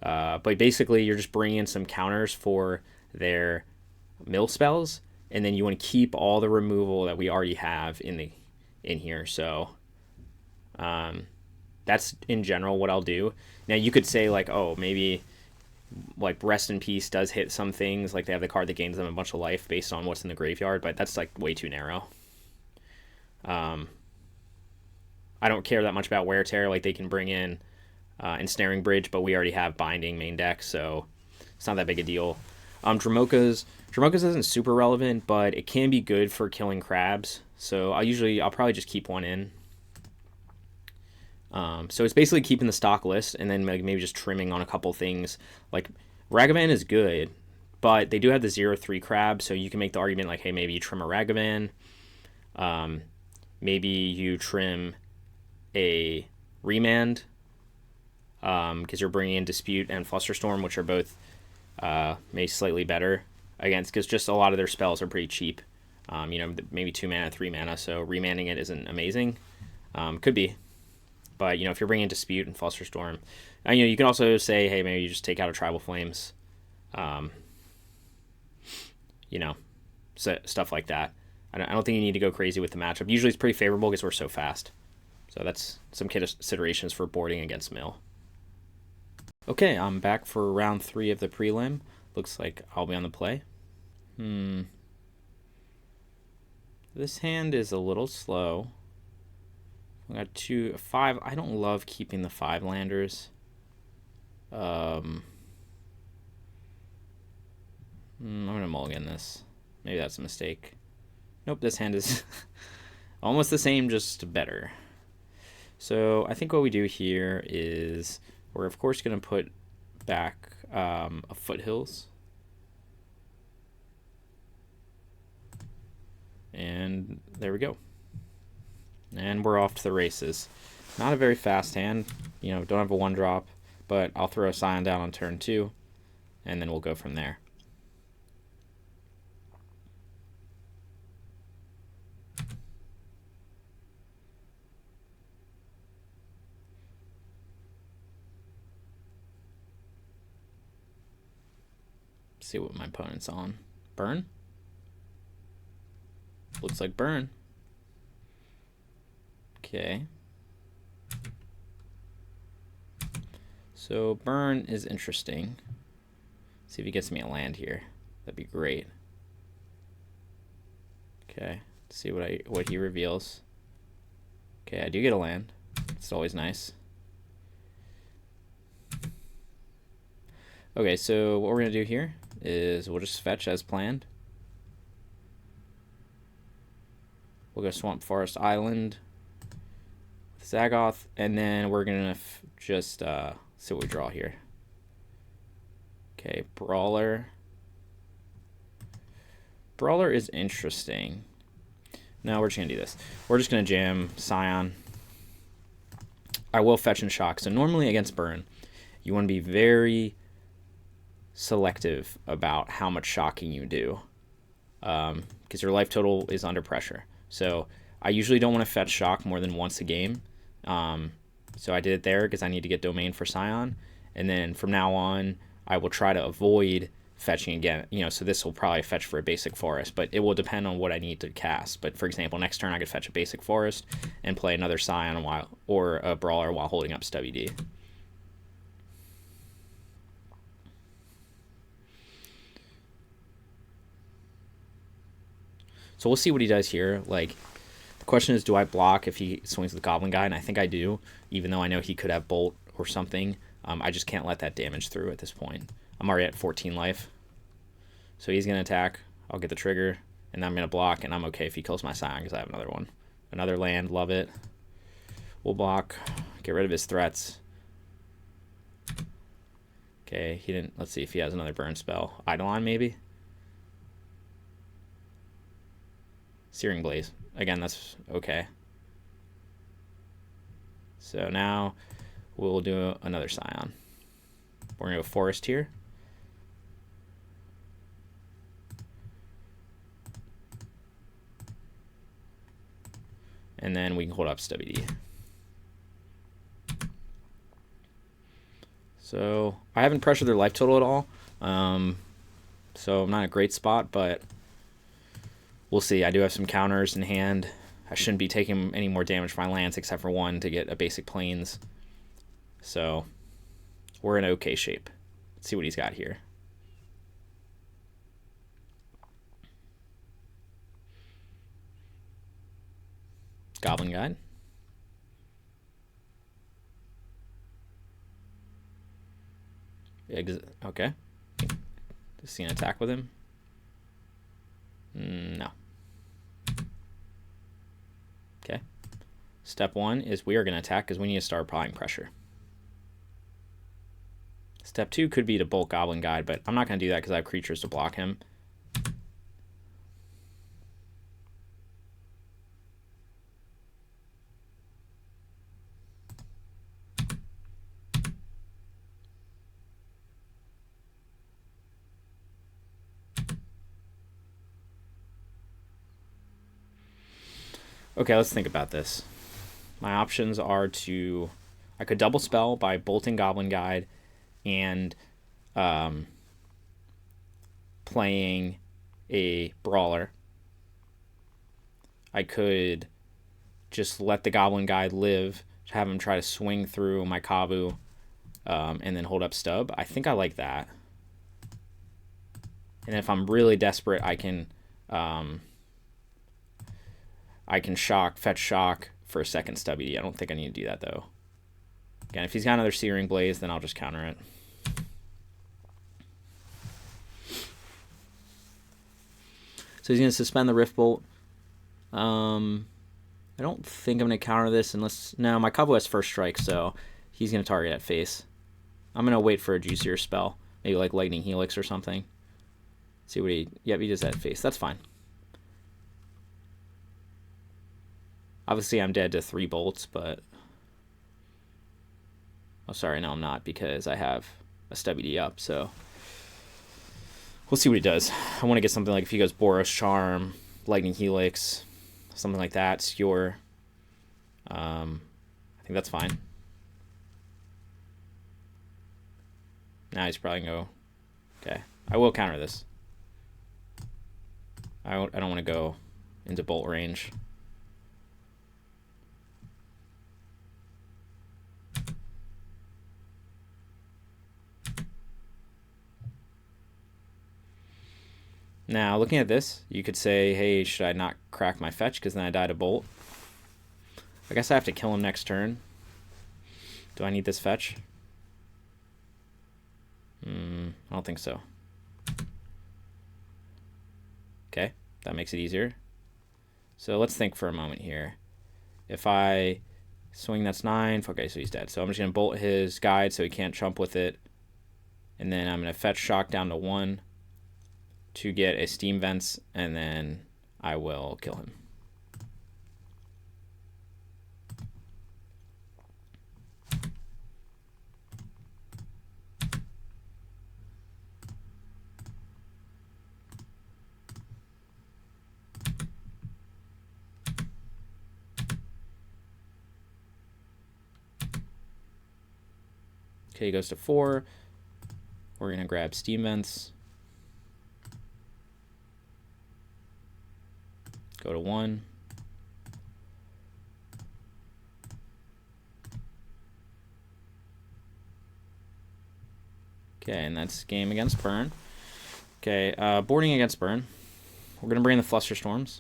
A: But basically, you're just bringing in some counters for their mill spells, and then you want to keep all the removal that we already have in here. So that's in general what I'll do. Now you could say like, oh, maybe like Rest in Peace does hit some things, like they have the card that gains them a bunch of life based on what's in the graveyard, but that's like way too narrow. I don't care that much about Wear Tear. Like they can bring in Ensnaring Bridge, but we already have Binding main deck, so it's not that big a deal. Dromoka's isn't super relevant, but it can be good for killing crabs. So I'll probably just keep one in. So it's basically keeping the stock list and then maybe just trimming on a couple things. Like Ragavan is good, but they do have the 0/3 crab, so you can make the argument like, hey, maybe you trim a Ragavan. Maybe you trim a Remand because you're bringing in Dispute and Flusterstorm, which are both maybe slightly better against, because just a lot of their spells are pretty cheap. Maybe 2 mana, 3 mana, so remanding it isn't amazing. Could be. But, if you're bringing Dispute and Flusterstorm, you can also say, hey, maybe you just take out a Tribal Flames. So, stuff like that. I don't think you need to go crazy with the matchup. Usually it's pretty favorable because we're so fast. So that's some considerations for boarding against mill. Okay, I'm back for round 3 of the prelim. Looks like I'll be on the play. This hand is a little slow. We got 5. I don't love keeping the 5 landers. I'm gonna mulligan this. Maybe that's a mistake. Nope, this hand is almost the same, just better. So I think what we do here is we're of course going to put back a Foothills. And there we go. And we're off to the races. Not a very fast hand. Don't have a 1-drop, but I'll throw a Scion down on turn 2, and then we'll go from there. See what my opponent's on. Burn? Looks like burn. Okay. So burn is interesting. See if he gets me a land here. That'd be great. Okay. Let's see what he reveals. Okay, I do get a land. It's always nice. Okay, so what we're gonna do here is we'll just fetch as planned. We'll go Swamp Forest Island with Zagoth, and then we're gonna just see what we draw here. Okay, Brawler. Brawler is interesting. No, we're just gonna do this. We're just gonna jam Scion. I will fetch and shock. So normally against burn, you want to be very selective about how much shocking you do, because your life total is under pressure. So I usually don't want to fetch shock more than once a game. So I did it there because I need to get domain for Scion. And then from now on, I will try to avoid fetching again. So this will probably fetch for a basic forest, but it will depend on what I need to cast. But for example, next turn I could fetch a basic forest and play another Scion or a brawler while holding up Stubby D. So we'll see what he does here. Like, the question is, do I block if he swings the Goblin Guy? And I think I do, even though I know he could have Bolt or something. I just can't let that damage through at this point. I'm already at 14 life. So he's going to attack. I'll get the trigger, and then I'm going to block, and I'm okay if he kills my Scion because I have another one. Another land, love it. We'll block, get rid of his threats. Okay, he didn't. Let's see if he has another burn spell. Eidolon, maybe? Searing Blaze. Again, that's okay. So now we'll do another Scion. We're going to go Forest here. And then we can hold up Stubby D. So I haven't pressured their life total at all. So I'm not in a great spot, but we'll see. I do have some counters in hand. I shouldn't be taking any more damage from my lands except for one to get a basic plains. So we're in okay shape. Let's see what he's got here. Goblin Guide. Okay. See an attack with him? No. Okay. Step one is we are going to attack because we need to start applying pressure. Step two could be to Bolt Goblin Guide, but I'm not going to do that because I have creatures to block him. Okay, let's think about this. My options are to... I could double spell by bolting Goblin Guide and playing a Brawler. I could just let the Goblin Guide live, have him try to swing through my Kabu, and then hold up Stub. I think I like that. And if I'm really desperate, I can fetch shock for a second Stubby D. I don't think I need to do that, though. Again, if he's got another Searing Blaze, then I'll just counter it. So he's going to suspend the Rift Bolt. I don't think I'm going to counter this unless... No, my Kabu has first strike, so he's going to target at face. I'm going to wait for a juicier spell. Maybe like Lightning Helix or something. See what he... Yep, he does that at face. That's fine. Obviously, I'm dead to 3 bolts, but... Oh, sorry, no, I'm not, because I have a Stubby D up, so... We'll see what he does. I want to get something like if he goes Boros Charm, Lightning Helix, something like that, Skewer. I think that's fine. Now he's probably going to go... Okay, I will counter this. I don't want to go into bolt range. Now, looking at this, you could say, hey, should I not crack my fetch because then I die to bolt? I guess I have to kill him next turn. Do I need this fetch? I don't think so. Okay, that makes it easier. So let's think for a moment here. If I swing, that's 9. Okay, so he's dead. So I'm just going to bolt his guide so he can't chump with it. And then I'm going to fetch shock down to 1 to get a Steam Vents, and then I will kill him. Okay, he goes to 4. We're going to grab Steam Vents. Go to 1. Okay, and that's game against Burn. Okay, boarding against Burn. We're going to bring in the Flusterstorms.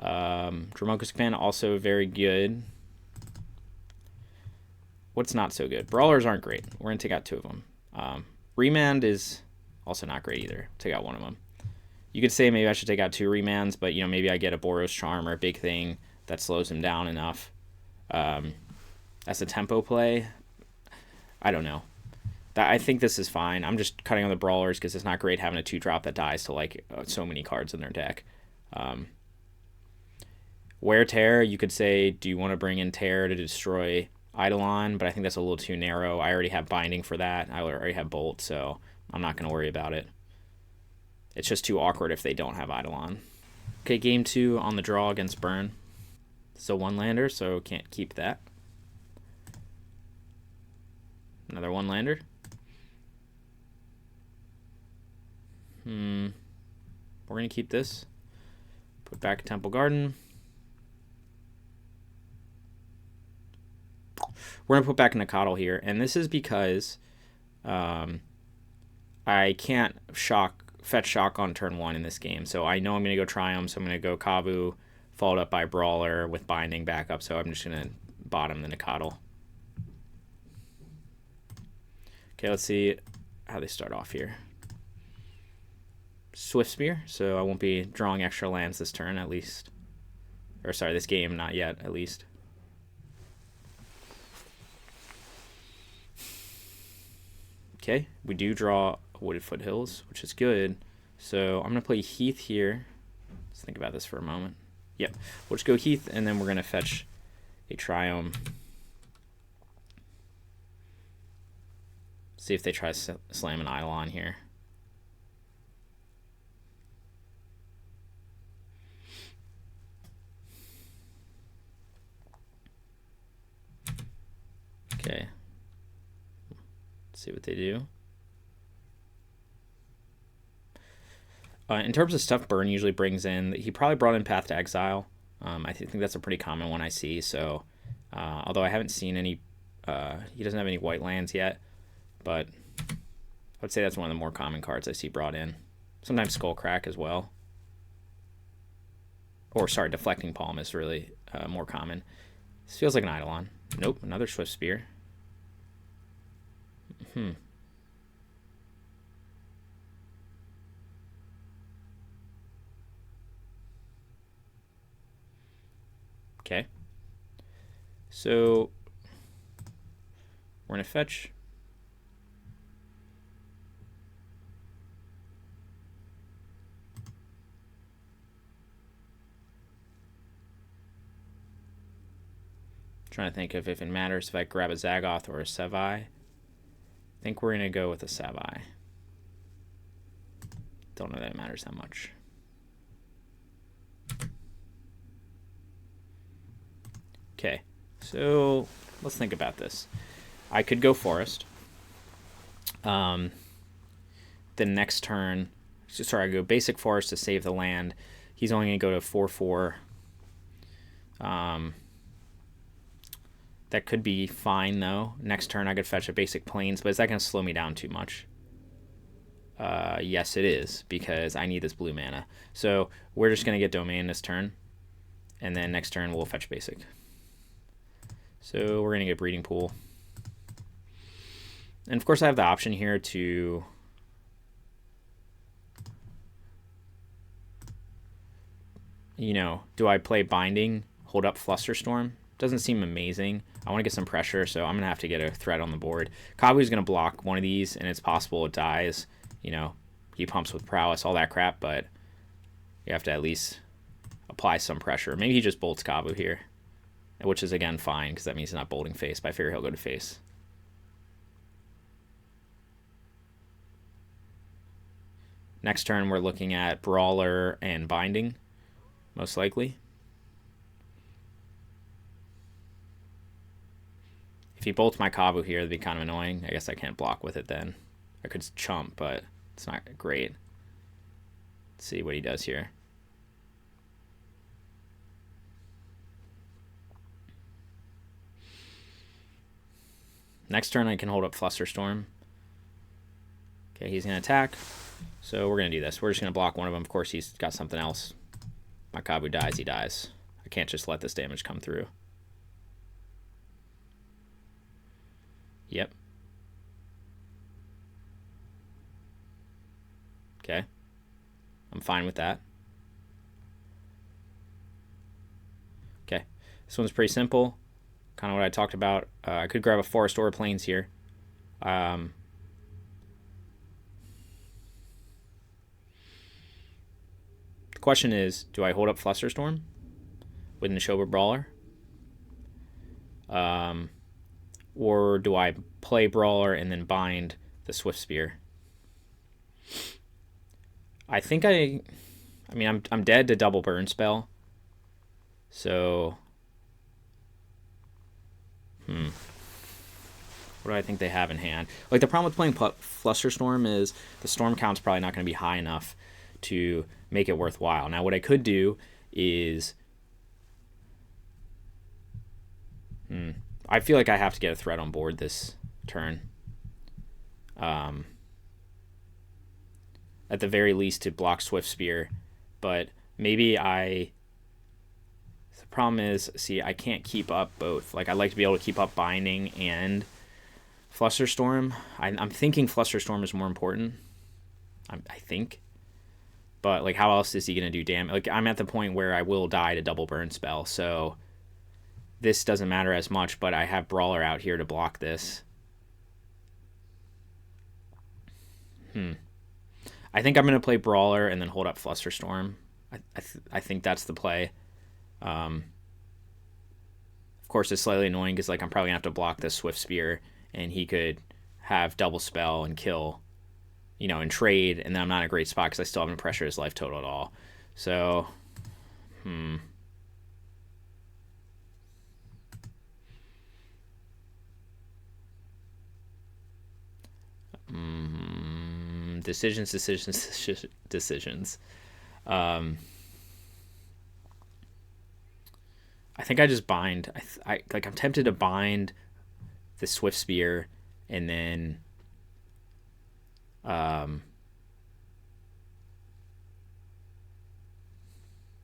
A: Dromoka's Command also very good. What's not so good? Brawlers aren't great. We're going to take out 2 of them. Remand is also not great either. Take out 1 of them. You could say maybe I should take out 2 remands, but you know, maybe I get a Boros Charm or a big thing that slows him down enough. As a tempo play, I don't know. I think this is fine. I'm just cutting on the Brawlers because it's not great having a 2-drop that dies to like so many cards in their deck. Wear Tear, you could say, do you want to bring in Tear to destroy Eidolon? But I think that's a little too narrow. I already have Binding for that. I already have Bolt, so I'm not going to worry about it. It's just too awkward if they don't have Eidolon. Okay, game 2 on the draw against Burn. It's a 1-lander, so can't keep that. Another 1-lander. We're going to keep this. Put back Temple Garden. We're going to put back Nakatl here, and this is because I can't fetch shock on turn 1 in this game. So I know I'm going to go Triumph, so I'm going to go Kavu, followed up by Brawler with Binding back up, so I'm just going to bottom the Nakatl. Okay, let's see how they start off here. Swift Spear, so I won't be drawing extra lands this turn at least. Or sorry, this game, not yet at least. Okay, we do draw Wooded Foothills, which is good. So I'm going to play Heath here. Let's think about this for a moment. Yep, we'll just go Heath, and then we're going to fetch a Triome. See if they try to slam an Eidolon here. Okay. Let's see what they do. In terms of stuff Burn usually brings in, he probably brought in Path to Exile. I think that's a pretty common one I see. So, although I haven't seen any, he doesn't have any white lands yet, but I would say that's one of the more common cards I see brought in. Sometimes Skullcrack as well. Or sorry, Deflecting Palm is really more common. This feels like an Eidolon. Nope, another Swift Spear. Okay. So we're going to fetch. Trying to think of if it matters if I grab a Zagoth or a Sevi. I think we're going to go with a Sevi. Don't know that it matters that much. Okay, so let's think about this. I could go Forest. The next turn, sorry, I go Basic Forest to save the land. He's only going to go to 4/4. That could be fine, though. Next turn, I could fetch a Basic Plains, but is that going to slow me down too much? Yes, it is, because I need this blue mana. So we're just going to get Domain this turn, and then next turn we'll fetch Basic. So we're going to get Breeding Pool. And of course I have the option here to do I play Binding, hold up Flusterstorm? Doesn't seem amazing. I want to get some pressure, so I'm going to have to get a threat on the board. Kabu's going to block one of these, and it's possible it dies. He pumps with Prowess, all that crap, but you have to at least apply some pressure. Maybe he just bolts Kabu here, which is, again, fine, because that means he's not bolting face, but I figure he'll go to face. Next turn, we're looking at Brawler and Binding, most likely. If he bolts my Kavu here, it'd be kind of annoying. I guess I can't block with it then. I could chump, but it's not great. Let's see what he does here. Next turn I can hold up Flusterstorm. Okay, he's going to attack. So we're going to do this. We're just going to block one of them. Of course, he's got something else. My Kavu dies, he dies. I can't just let this damage come through. Yep. Okay. I'm fine with that. Okay. This one's pretty simple. Kind of what I talked about. I could grab a Forest or Plains here. The question is, do I hold up Flusterstorm with Neshoba Brawler? Or do I play Brawler and then bind the Swift Spear? I think I mean, I'm dead to double burn spell. So, what do I think they have in hand? Like, the problem with playing Flusterstorm is the storm count's probably not going to be high enough to make it worthwhile. Now, what I could do is, I feel like I have to get a threat on board this turn. At the very least to block Swift Spear, but maybe the problem is, see, I can't keep up both. Like, I'd like to be able to keep up Binding and Flusterstorm. I'm thinking Flusterstorm is more important. I think. But, like, how else is he going to do damage? Like, I'm at the point where I will die to double burn spell, so this doesn't matter as much, but I have Brawler out here to block this. I think I'm going to play Brawler and then hold up Flusterstorm. I think that's the play. Of course, it's slightly annoying because, like, I'm probably going to have to block this Swift Spear, and he could have double spell and kill, you know, and trade, and then I'm not in a great spot because I still haven't pressured his life total at all. So, decisions. I think I just bind. I'm tempted to bind the Swift Spear and then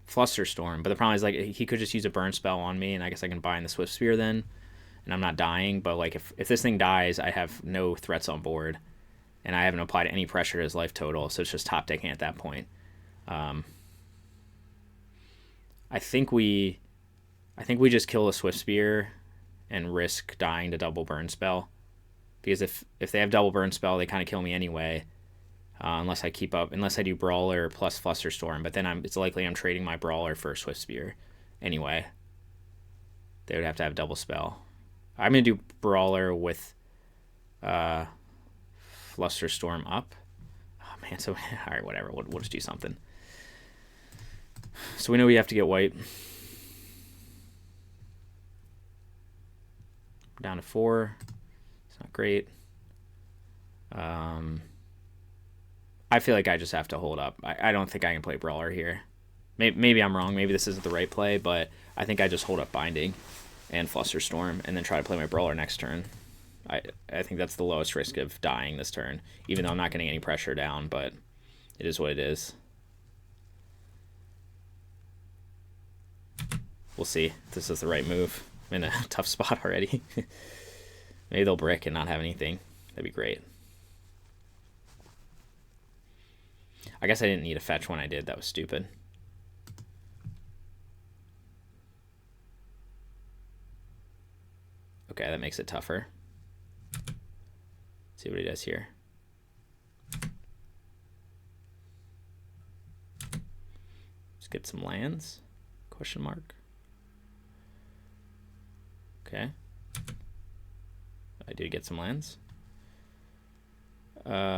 A: Flusterstorm. But the problem is, like, he could just use a burn spell on me, and I guess I can bind the Swift Spear then, and I'm not dying. But, like, if this thing dies, I have no threats on board, and I haven't applied any pressure to his life total, so it's just top decking at that point. I think we just kill the Swift Spear and risk dying to double burn spell, because if they have double burn spell, they kind of kill me anyway, unless I do Brawler plus Flusterstorm. But then it's likely I'm trading my Brawler for a Swift Spear anyway. They would have to have double spell. I'm gonna do Brawler with Flusterstorm up. Oh man, so all right, whatever. We'll just do something. So we know we have to get white. Down to 4. It's not great. I feel like I just have to hold up. I don't think I can play Brawler here. Maybe I'm wrong. Maybe this isn't the right play, but I think I just hold up Binding and Flusterstorm and then try to play my Brawler next turn. I think that's the lowest risk of dying this turn, even though I'm not getting any pressure down, but it is what it is. We'll see if this is the right move. I'm in a tough spot already. Maybe they'll brick and not have anything. That'd be great. I guess I didn't need a fetch when I did. That was stupid. Okay, that makes it tougher. Let's see what he does here. Let's get some lands. Question mark. Okay. I did get some lands. Block.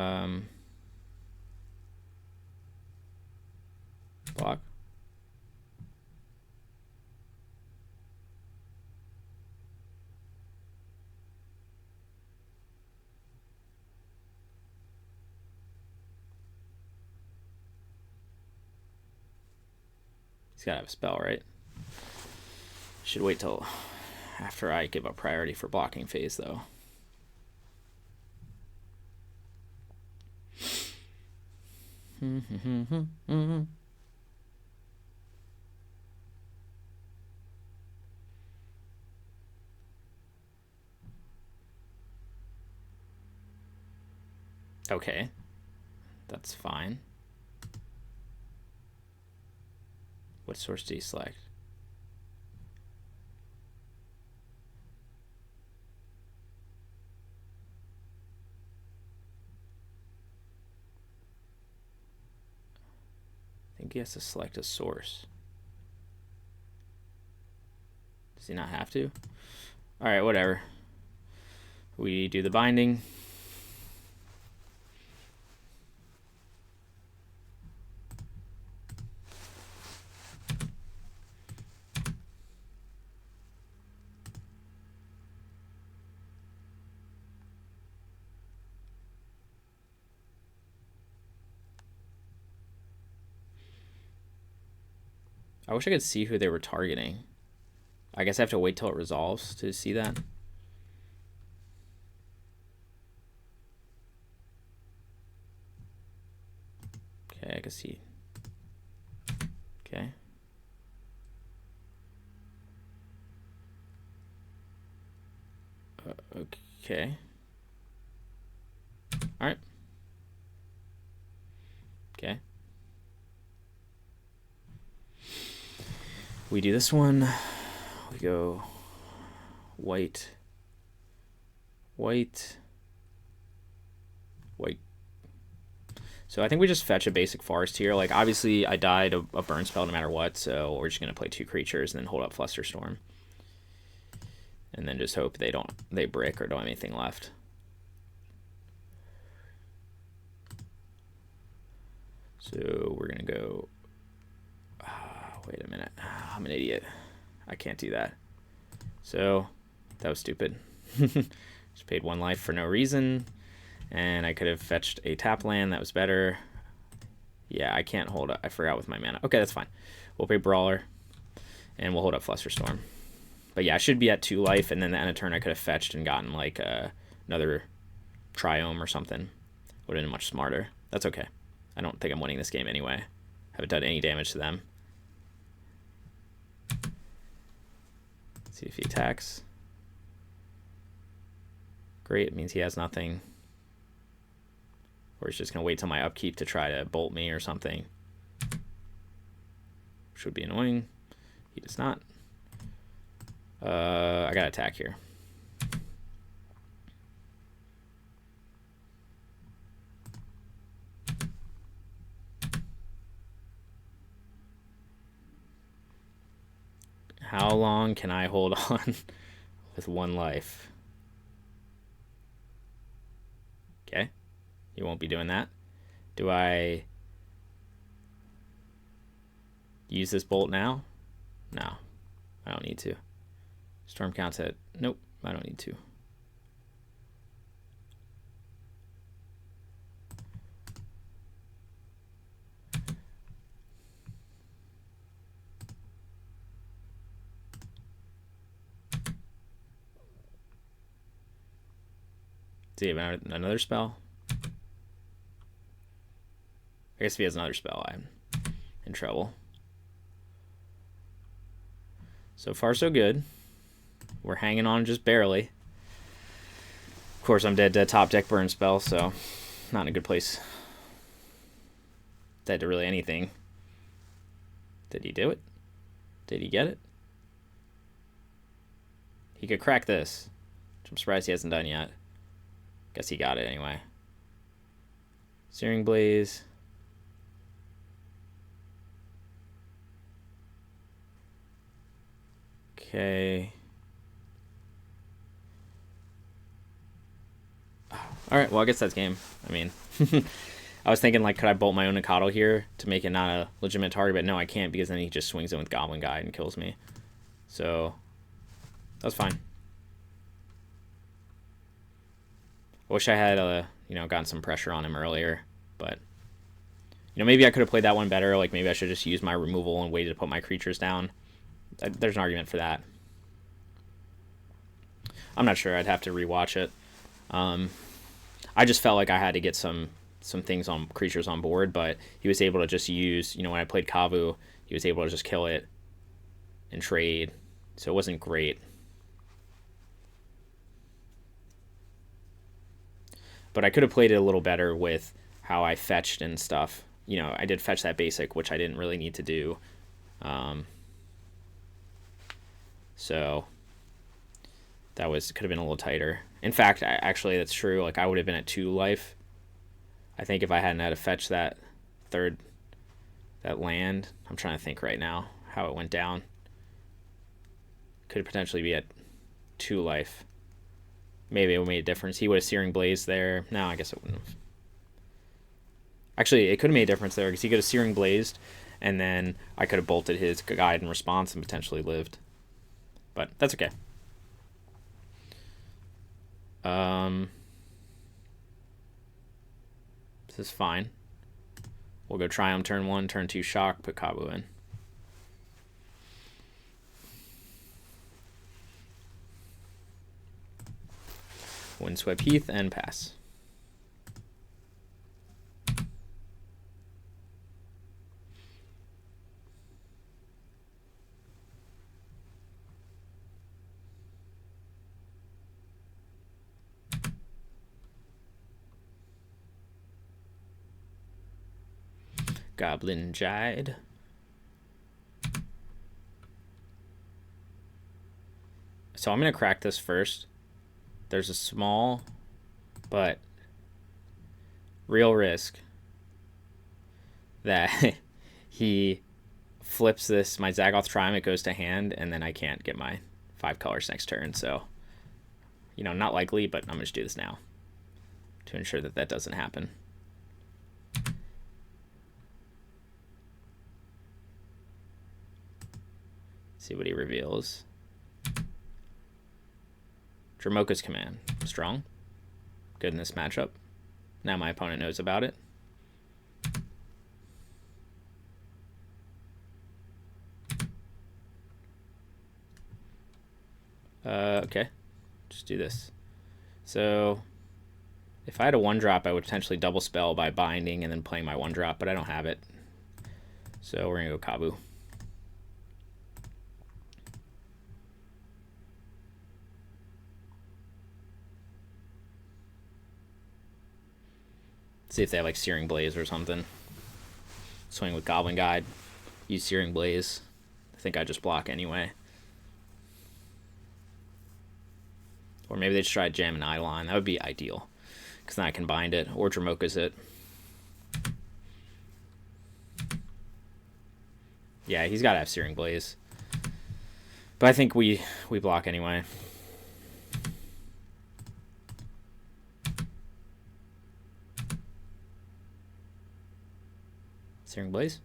A: He's got to have a spell, right? Should wait till after I give up priority for blocking phase, though. Okay, that's fine. What source do you select? I think he has to select a source. Does he not have to? All right, whatever. We do the binding. I wish I could see who they were targeting. I guess I have to wait till it resolves to see that. Okay, I can see. Okay. Okay. All right. Okay. We do this one. We go white, white, white. So I think we just fetch a basic forest here. Like, obviously, I died a burn spell no matter what, so we're just going to play 2 creatures and then hold up Flusterstorm. And then just hope they brick or don't have anything left. So we're going to go... wait a minute. I'm an idiot. I can't do that. So that was stupid. Just paid 1 life for no reason. And I could have fetched a tap land. That was better. Yeah, I can't hold up. I forgot with my mana. Okay, that's fine. We'll play Brawler. And we'll hold up Flusterstorm. But yeah, I should be at 2 life. And then the end of turn I could have fetched and gotten like another Triome or something. Would have been much smarter. That's okay. I don't think I'm winning this game anyway. Haven't done any damage to them. See if he attacks. Great, it means he has nothing. Or he's just going to wait till my upkeep to try to bolt me or something. Which would be annoying. He does not. I got to attack here. How long can I hold on with 1 life? Okay. You won't be doing that. Do I use this bolt now? No. I don't need to. Storm counts at... Nope. I don't need to. Do you have another spell? I guess if he has another spell, I'm in trouble. So far, so good. We're hanging on just barely. Of course, I'm dead to top deck burn spell, so not in a good place. Dead to really anything. Did he do it? Did he get it? He could crack this, which I'm surprised he hasn't done yet. Guess he got it anyway. Searing Blaze. Okay. Alright, well, I guess that's game. I mean, I was thinking, like, could I bolt my own Nikado here to make it not a legitimate target? But no, I can't, because then he just swings in with Goblin Guide and kills me. So, that's fine. I wish I had, gotten some pressure on him earlier. But, You know, maybe I could have played that one better. Like, maybe I should just use my removal and waited to put my creatures down. There's an argument for that. I'm not sure. I'd have to rewatch it. I just felt like I had to get some things on creatures on board, but he was able to just use, you know, when I played Kavu, he was able to just kill it and trade. So it wasn't great. But I could have played it a little better with how I fetched and stuff. You know, I did fetch that basic, which I didn't really need to do. So that could have been a little tighter. In fact, actually, that's true. Like, I would have been at 2 life. I think if I hadn't had to fetch that land. I'm trying to think right now how it went down. Could potentially be at 2 life. Maybe it would make a difference. He would have Searing Blaze there. No, I guess it wouldn't have. Actually, it could have made a difference there because he could have Searing Blazed, and then I could have bolted his guide in response and potentially lived. But that's okay. This is fine. We'll go Triumph turn 1, turn 2 Shock, put Kabu in. Windswept Heath and pass. Goblin Jide. So I'm going to crack this first. There's a small but real risk that he flips this, my Zagoth Triumph, it goes to hand, and then I can't get my 5 colors next turn. So, you know, not likely, but I'm going to do this now to ensure that that doesn't happen. See what he reveals. Dramoka's Command. Strong. Good in this matchup. Now my opponent knows about it. Okay. Just do this. So if I had a 1-drop, I would potentially double spell by binding and then playing my 1-drop, but I don't have it. So we're going to go Kabu. See if they have like Searing Blaze or something. Swing with Goblin Guide. Use Searing Blaze. I think I just block anyway. Or maybe they just try Jam and Eidolon. That would be ideal. Because then I can bind it. Or Dramoka's it. Yeah, he's got to have Searing Blaze. But I think we block anyway. Searing Blaze.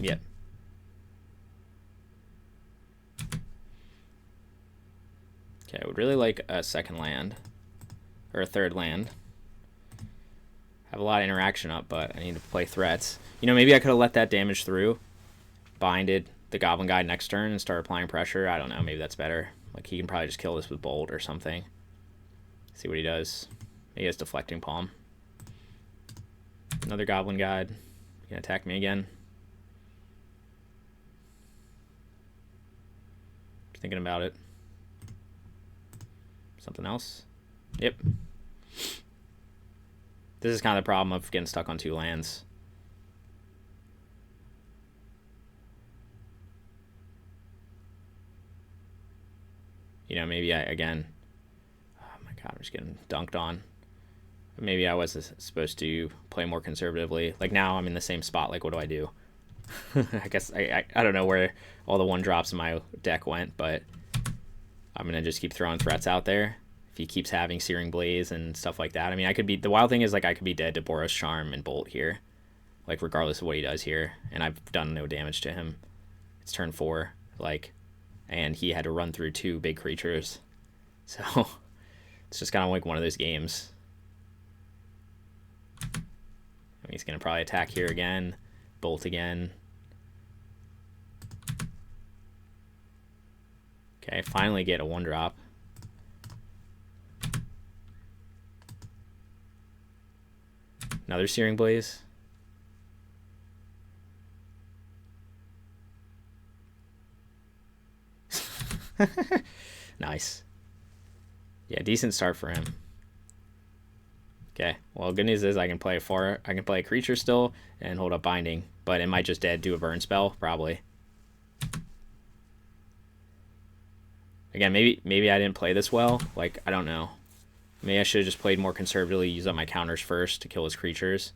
A: Yep. Okay, I would really like a second land. Or a third land. Have a lot of interaction up, but I need to play threats. You know, maybe I could have let that damage through. Binded the Goblin Guide next turn and start applying pressure. I don't know. Maybe that's better. Like, he can probably just kill this with Bolt or something. See what he does. He has Deflecting Palm. Another Goblin Guide. He can attack me again. Thinking about it. Something else? Yep. This is kind of the problem of getting stuck on 2 lands. You know, maybe again, oh my god, I'm just getting dunked on. Maybe I was supposed to play more conservatively. Like, now I'm in the same spot. Like, what do I do? I guess I don't know where all the 1-drops in my deck went, but I'm going to just keep throwing threats out there. If he keeps having Searing Blaze and stuff like that. I mean, I could be, the wild thing is, like, I could be dead to Boros Charm and Bolt here. Like, regardless of what he does here. And I've done no damage to him. It's turn 4. like, and he had to run through 2 big creatures. So it's just kind of like one of those games. I mean, he's going to probably attack here again, bolt again. Okay, finally get a 1-drop. Another Searing Blaze. Nice. Yeah, decent start for him. Okay, well, good news is I can play a creature still and hold up Binding, but it might just dead do a burn spell, probably. Again, maybe I didn't play this well. Like, I don't know. Maybe I should have just played more conservatively, use up my counters first to kill his creatures.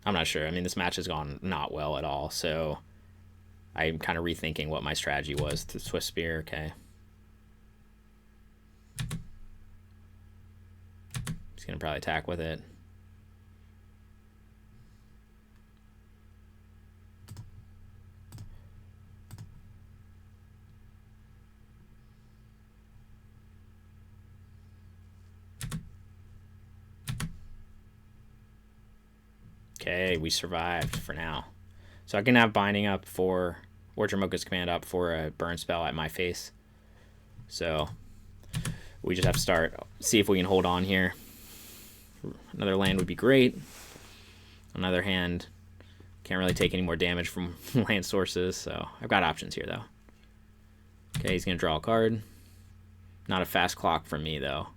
A: I'm not sure. I mean, this match has gone not well at all, so I'm kind of rethinking what my strategy was. To Swift Spear, okay. He's going to probably attack with it. Okay, we survived for now. So I can have Binding up for, or Dromoka's Command up for a burn spell at my face. So we just have to start, see if we can hold on here. Another land would be great. On the other hand, can't really take any more damage from land sources, so I've got options here, though. Okay, he's going to draw a card. Not a fast clock for me, though.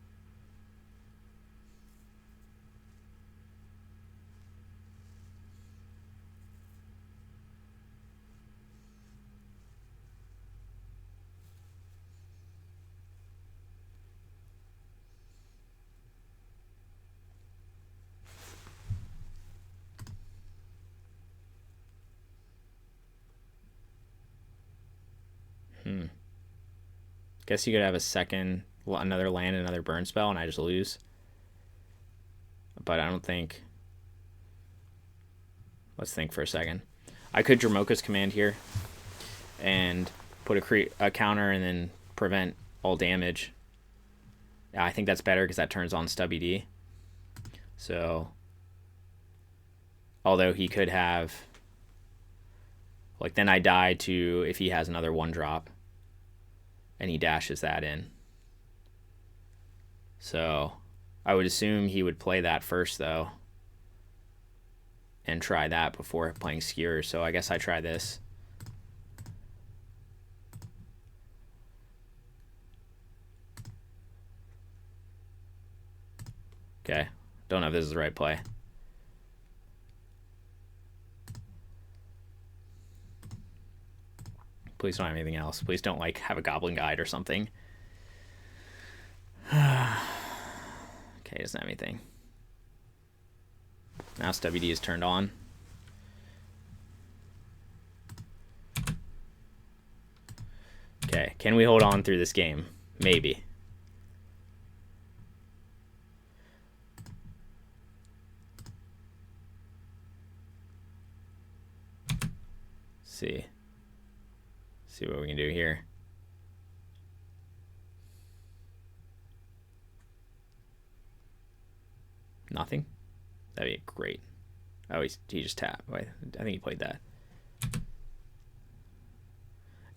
A: Guess you could have a second, another land, another burn spell, and I just lose. But I don't think... Let's think for a second. I could Dromoka's Command here and put a counter and then prevent all damage. Yeah, I think that's better because that turns on Stubby D. So, although he could have... Like, then I die to if he has another 1-drop. And he dashes that in. So I would assume he would play that first, though, and try that before playing Skewer. So I guess I try this. Okay, don't know if this is the right play. Please don't have anything else. Please don't, like, have a Goblin Guide or something. Okay, doesn't have anything. Now SWD is turned on. Okay, can we hold on through this game? Maybe. See what we can do here. Nothing? That'd be great. Oh, he just tapped. Wait, I think he played that.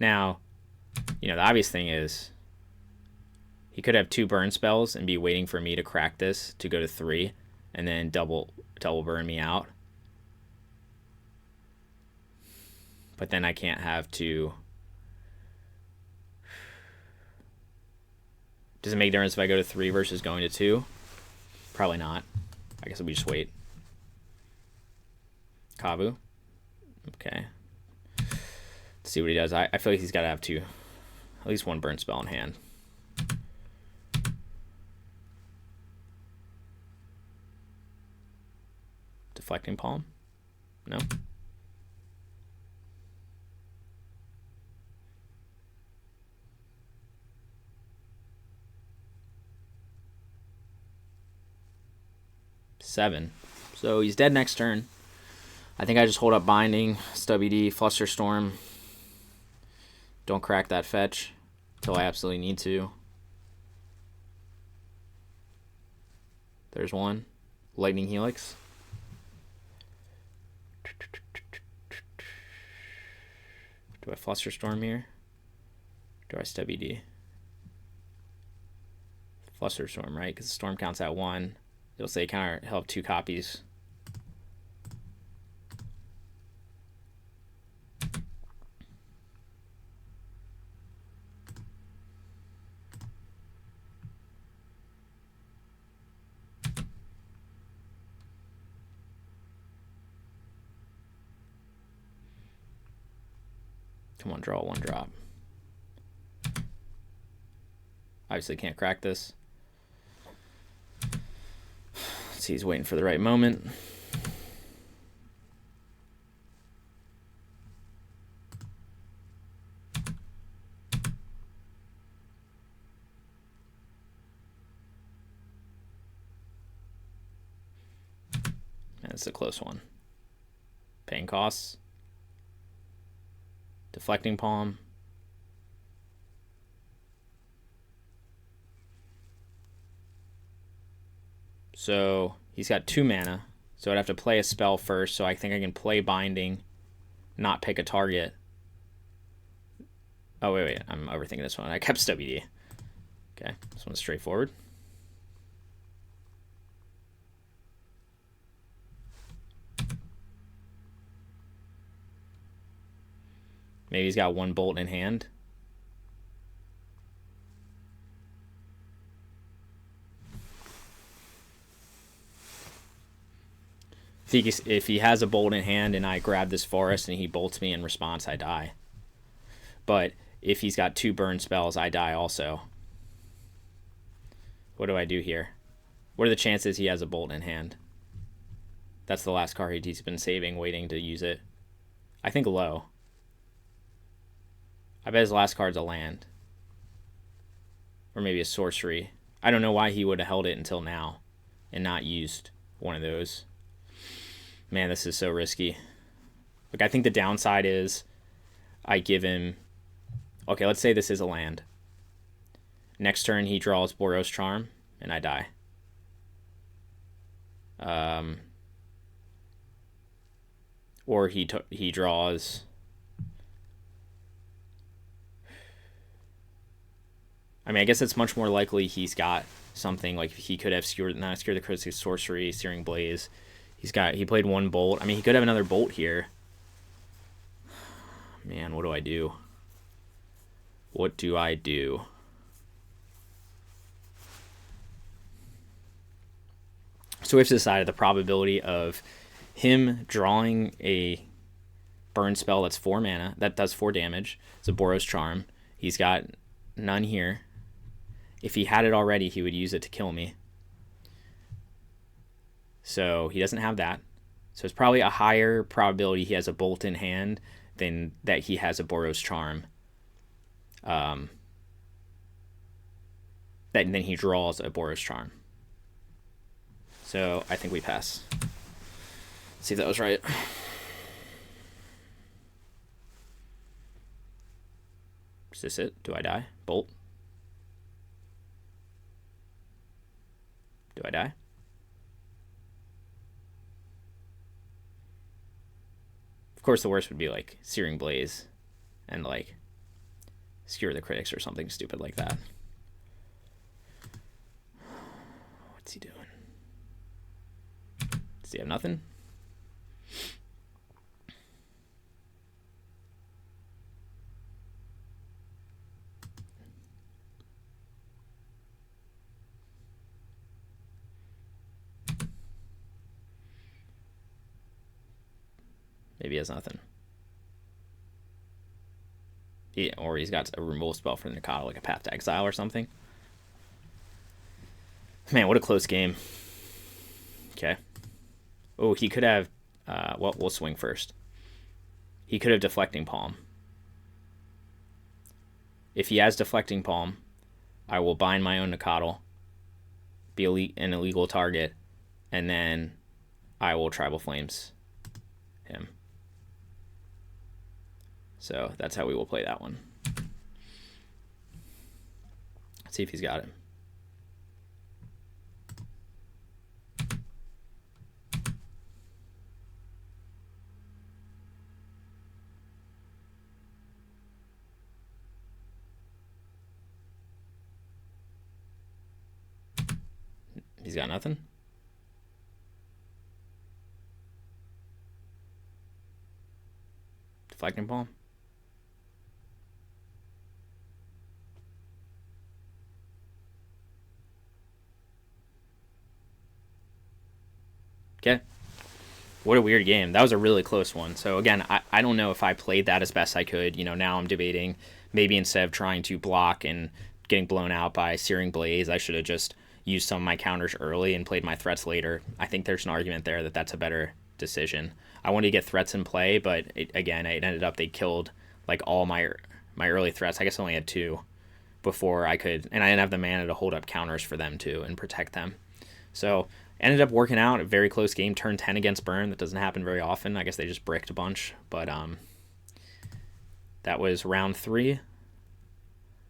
A: Now, you know, the obvious thing is he could have 2 burn spells and be waiting for me to crack this to go to 3 and then double burn me out. But then I can't have 2. Does it make a difference if I go to 3 versus going to 2? Probably not. I guess we just wait. Kavu. Okay. Let's see what he does. I feel like he's got to have 2, at least 1 burn spell in hand. Deflecting Palm? No. 7. So he's dead next turn. I think I just hold up Binding, SWD, Flusterstorm. Don't crack that fetch until I absolutely need to. There's one. Lightning Helix. Do I Flusterstorm here? Do I SWD? Flusterstorm, right? Because the storm counts at 1. It'll say counter, he'll have 2 copies. Come on, draw 1 drop. Obviously can't crack this. Let's see, he's waiting for the right moment. And it's a close one. Paying costs. Deflecting Palm. So he's got 2 mana. So I'd have to play a spell first. So I think I can play Binding, not pick a target. Oh, wait. I'm overthinking this one. I kept WD. Okay, this one's straightforward. Maybe he's got 1 bolt in hand. If he has a bolt in hand and I grab this forest and he bolts me in response, I die. But if he's got 2 burn spells, I die also. What do I do here? What are the chances he has a bolt in hand? That's the last card he's been saving, waiting to use it. I think low. I bet his last card's a land. Or maybe a sorcery. I don't know why he would have held it until now and not used one of those. Man, this is so risky. Like, I think the downside is I give him... Okay, let's say this is a land. Next turn, he draws Boros Charm, and I die. Or he draws... I mean, I guess it's much more likely he's got something like he could have Skewer the Critics, Sorcery, Searing Blaze. He played 1 bolt. I mean, he could have another bolt here. Man, what do I do? What do I do? So we have to decide the probability of him drawing a burn spell that's 4 mana, that does 4 damage. It's a Boros Charm. He's got none here. If he had it already, he would use it to kill me. So he doesn't have that. So it's probably a higher probability he has a bolt in hand than that he has a Boros Charm. Then he draws a Boros Charm. So I think we pass. Let's see if that was right. Is this it? Do I die? Bolt. Do I die? Of course, the worst would be like Searing Blaze and like Skewer the Critics or something stupid like that. What's he doing? Does he have nothing? Maybe he has nothing. Or he's got a removal spell for the Nikata, like a Path to Exile or something. Man, what a close game. Okay. Oh, he could have... well, we'll swing first. He could have Deflecting Palm. If he has Deflecting Palm, I will bind my own Nikata, be an illegal target, and then I will Tribal Flames him. So that's how we will play that one. Let's see if he's got it. He's got nothing. Deflecting Palm. Okay. What a weird game. That was a really close one. So again, I don't know if I played that as best I could. You know, now I'm debating maybe instead of trying to block and getting blown out by Searing Blaze, I should have just used some of my counters early and played my threats later. I think there's an argument there that that's a better decision. I wanted to get threats in play, but again, it ended up they killed like all my early threats. I guess I only had 2 before I could, and I didn't have the mana to hold up counters for them too and protect them. So ended up working out a very close game. Turn 10 against Burn. That doesn't happen very often. I guess they just bricked a bunch, but that was round 3.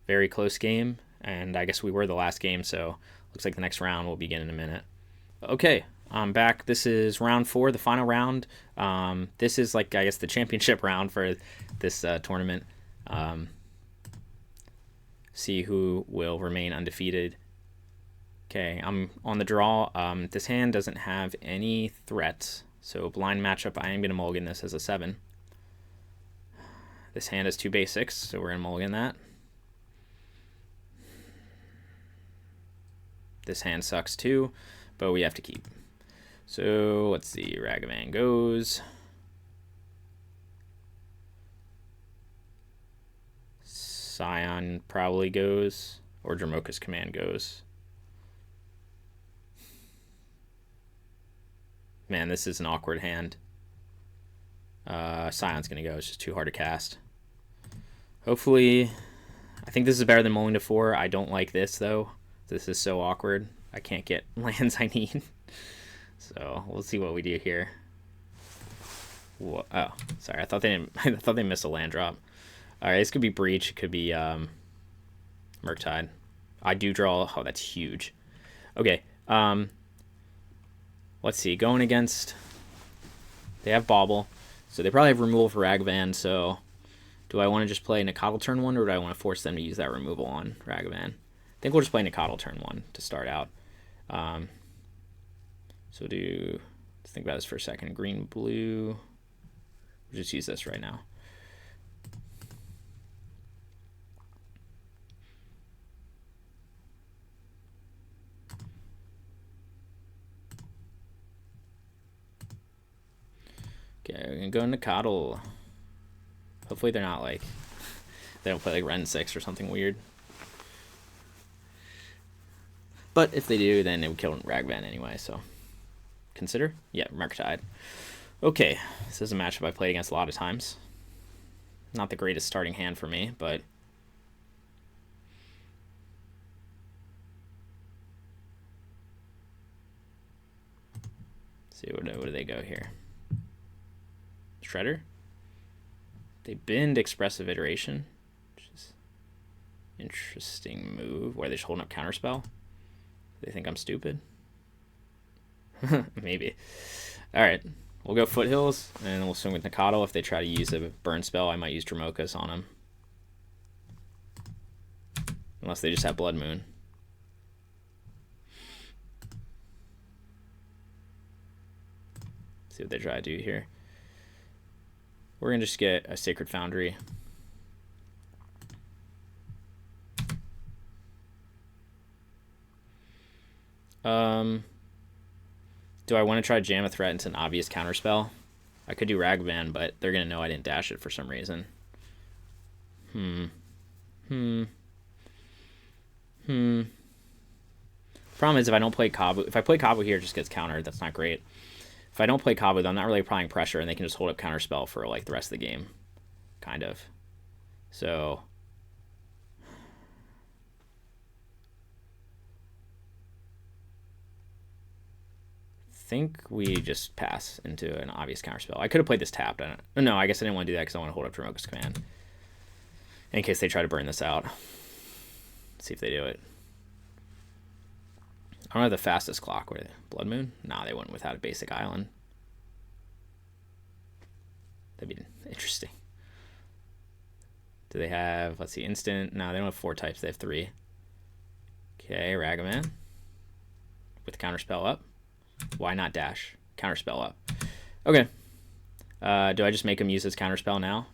A: Very close game, and I guess we were the last game, so looks like the next round will begin in a minute. Okay, I'm back. This is round 4, the final round. This is like, I guess, the championship round for this tournament. See who will remain undefeated. Okay, I'm on the draw. This hand doesn't have any threats, so blind matchup, I am going to mulligan this as a 7. This hand has 2 basics, so we're going to mulligan that. This hand sucks too, but we have to keep. So let's see, Ragavan goes. Scion probably goes, or Dramoka's Command goes. Man, this is an awkward hand. Scion's going to go. It's just too hard to cast. Hopefully, I think this is better than mulling to 4. I don't like this, though. This is so awkward. I can't get lands I need. So we'll see what we do here. Whoa. Oh, sorry. I thought they missed a land drop. All right, this could be Breach. It could be Murktide. I do draw. Oh, that's huge. Okay. Let's see. Going against. They have Bauble, so they probably have removal for Ragavan. So, do I want to just play Nikotl turn 1, or do I want to force them to use that removal on Ragavan? I think we'll just play Nikotl turn 1 to start out. So let's think about this for a second. Green, blue. We'll just use this right now. Okay, we're gonna go Nikotl. Hopefully they're not like they don't play like Ren 6 or something weird. But if they do, then it would kill Ragavan anyway, so consider? Yeah, Murktide. Okay, this is a matchup I played against a lot of times. Not the greatest starting hand for me, but let's see, what do they go here? Shredder? They bend Expressive Iteration, which is an interesting move, where they're just holding up Counterspell. They think I'm stupid? Maybe. Alright, we'll go Foothills, and we'll swing with Nikotl. If they try to use a burn spell, I might use Dramoka's on them. Unless they just have Blood Moon. See what they try to do here. We're going to just get a Sacred Foundry. Do I want to try to jam a threat into an obvious counterspell? I could do Ragavan, but they're going to know I didn't dash it for some reason. Problem is, if I don't play Kabu, if I play Kabu here, it just gets countered. That's not great. If I don't play Kabu, then I'm not really applying pressure, and they can just hold up counterspell for like the rest of the game, kind of. So think we just pass into an obvious counterspell. I could have played this tapped. No, I guess I didn't want to do that because I want to hold up Dromoka's Command in case they try to burn this out. Let's see if they do it. I don't have the fastest clock. With Blood Moon? Nah, they went without a basic island. That'd be interesting. Do they have, let's see, instant? No, they don't have 4 types. They have 3. Okay, Ragaman. With counterspell up. Why not dash? Counterspell up. Okay. Do I just make him use his counterspell now?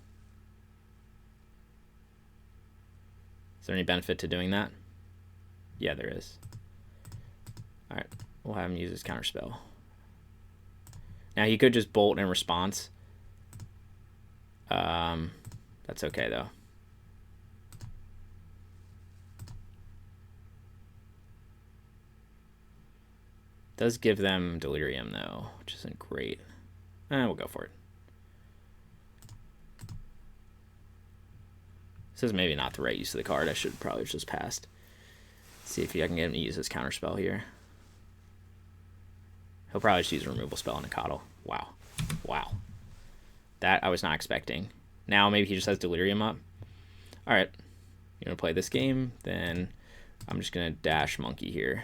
A: Is there any benefit to doing that? Yeah, there is. Alright, we'll have him use his counterspell. Now he could just bolt in response. That's okay though. Does give them Delirium though, which isn't great. We'll go for it. This is maybe not the right use of the card. I should probably just passed. See if I can get him to use his counterspell here. He'll probably just use a removal spell on a Coddle. Wow. Wow. That I was not expecting. Now maybe he just has Delirium up. Alright. You're going to play this game? Then I'm just going to dash Monkey here.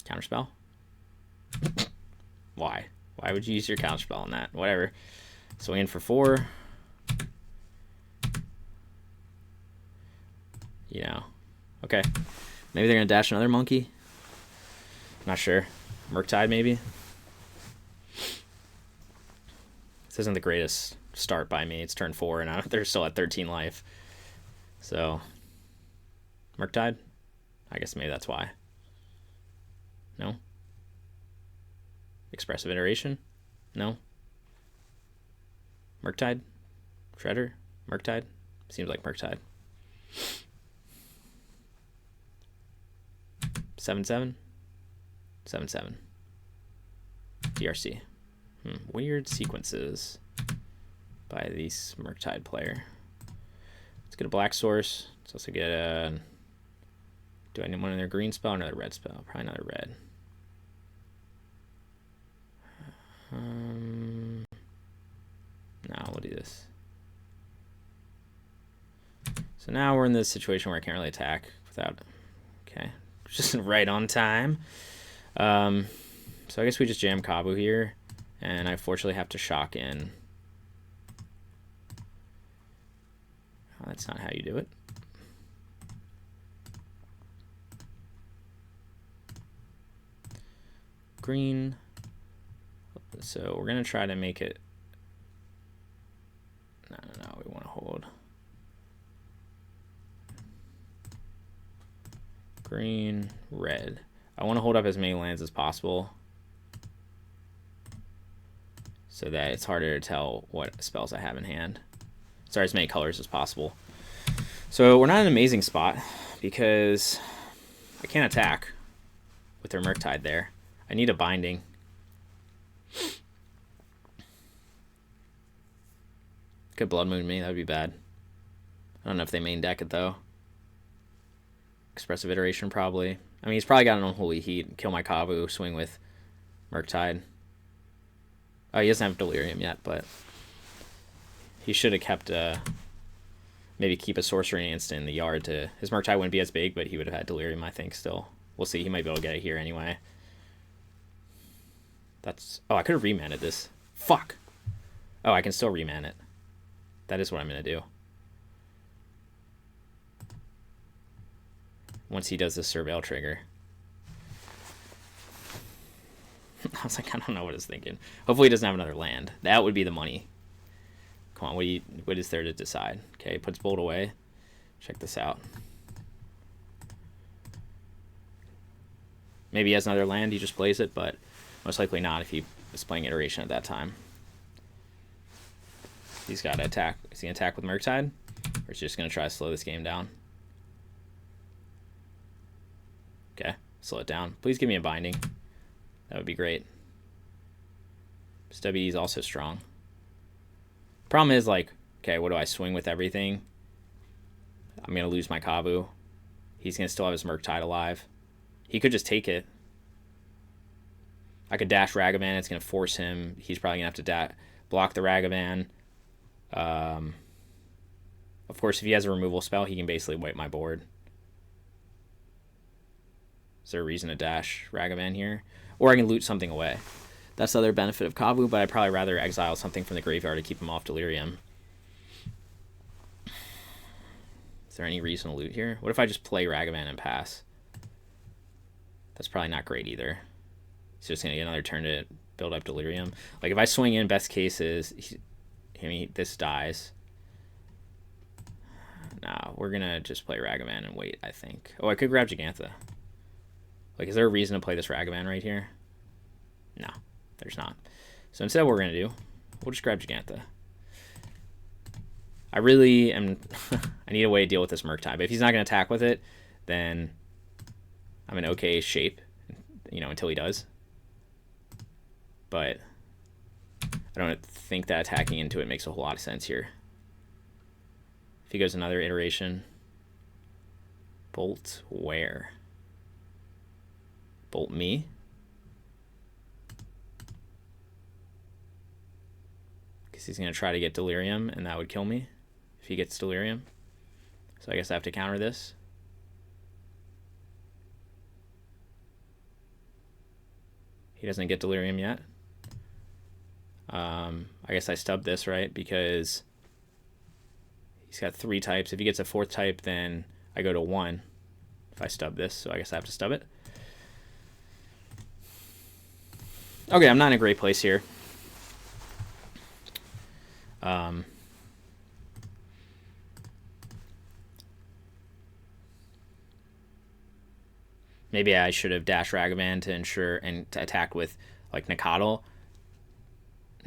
A: Counterspell? Why? Why would you use your counterspell on that? Whatever. Swinging for 4. You know. Okay. Maybe they're going to dash another Monkey. Not sure. Murktide, maybe? This isn't the greatest start by me. It's turn 4, and they're still at 13 life. So, Murktide? I guess maybe that's why. No? Expressive Iteration? No? Murktide? Shredder? Murktide? Seems like Murktide. 7/7? 7/7. DRC. Weird sequences by this Murktide player. Let's get a black source. Let's also get a... Do I need one in their green spell or another red spell? Probably another red. No, we'll do this. So now we're in this situation where I can't really attack without... Okay. Just right on time. So I guess we just jam Kabu here. And I fortunately have to shock in. Oh, that's not how you do it. Green. So we're going to try to make it... No, we want to hold. Green, red. I want to hold up as many lands as possible so that it's harder to tell what spells I have in hand. Sorry, as many colors as possible. So we're not in an amazing spot because I can't attack with their Murktide there. I need a binding. Could Blood Moon me, that would be bad. I don't know if they main deck it though. Expressive Iteration probably. I mean, he's probably got an Unholy Heat. Kill my Kabu, swing with Murktide. Oh, he doesn't have Delirium yet, but he should have kept, maybe keep a Sorcery Instant in the yard to... His Murktide wouldn't be as big, but he would have had Delirium, I think, still. We'll see. He might be able to get it here anyway. That's... Oh, I could have remaned this. Fuck! Oh, I can still reman it. That is what I'm going to do. Once he does the Surveil trigger. I was like, I don't know what he's thinking. Hopefully he doesn't have another land. That would be the money. Come on, what is there to decide? Okay, puts Bolt away. Check this out. Maybe he has another land, he just plays it, but most likely not if he was playing Iteration at that time. He's got to attack. Is he going to attack with Murktide? Or is he just going to try to slow this game down? Okay, slow it down. Please give me a binding. That would be great. SWE is also strong. Problem is, like, okay, what do I swing with everything? I'm going to lose my Kabu. He's going to still have his Murktide alive. He could just take it. I could dash Ragavan. It's going to force him. He's probably going to have to block the Ragavan. Of course, if he has a removal spell, he can basically wipe my board. Is there a reason to dash Ragavan here? Or I can loot something away. That's the other benefit of Kavu, but I'd probably rather exile something from the graveyard to keep him off Delirium. Is there any reason to loot here? What if I just play Ragavan and pass? That's probably not great either. He's just going to get another turn to build up Delirium. Like, if I swing in, best case is... this dies. Nah, we're going to just play Ragavan and wait, I think. Oh, I could grab Gigantha. Like, is there a reason to play this Ragavan right here? No, there's not. So instead what we're going to do, we'll just grab Gigantha. I really am... I need a way to deal with this Murktide. But if he's not going to attack with it, then I'm in okay shape, you know, until he does. But I don't think that attacking into it makes a whole lot of sense here. If he goes another iteration, bolt where? Bolt me? Because he's going to try to get Delirium, and that would kill me if he gets Delirium. So I guess I have to counter this. He doesn't get Delirium yet. I guess I stub this, right? Because he's got 3 types. If he gets a 4th type, then I go to 1 if I stub this. So I guess I have to stub it. Okay, I'm not in a great place here. Maybe I should have dashed Ragavan to ensure and to attack with like Nakatl.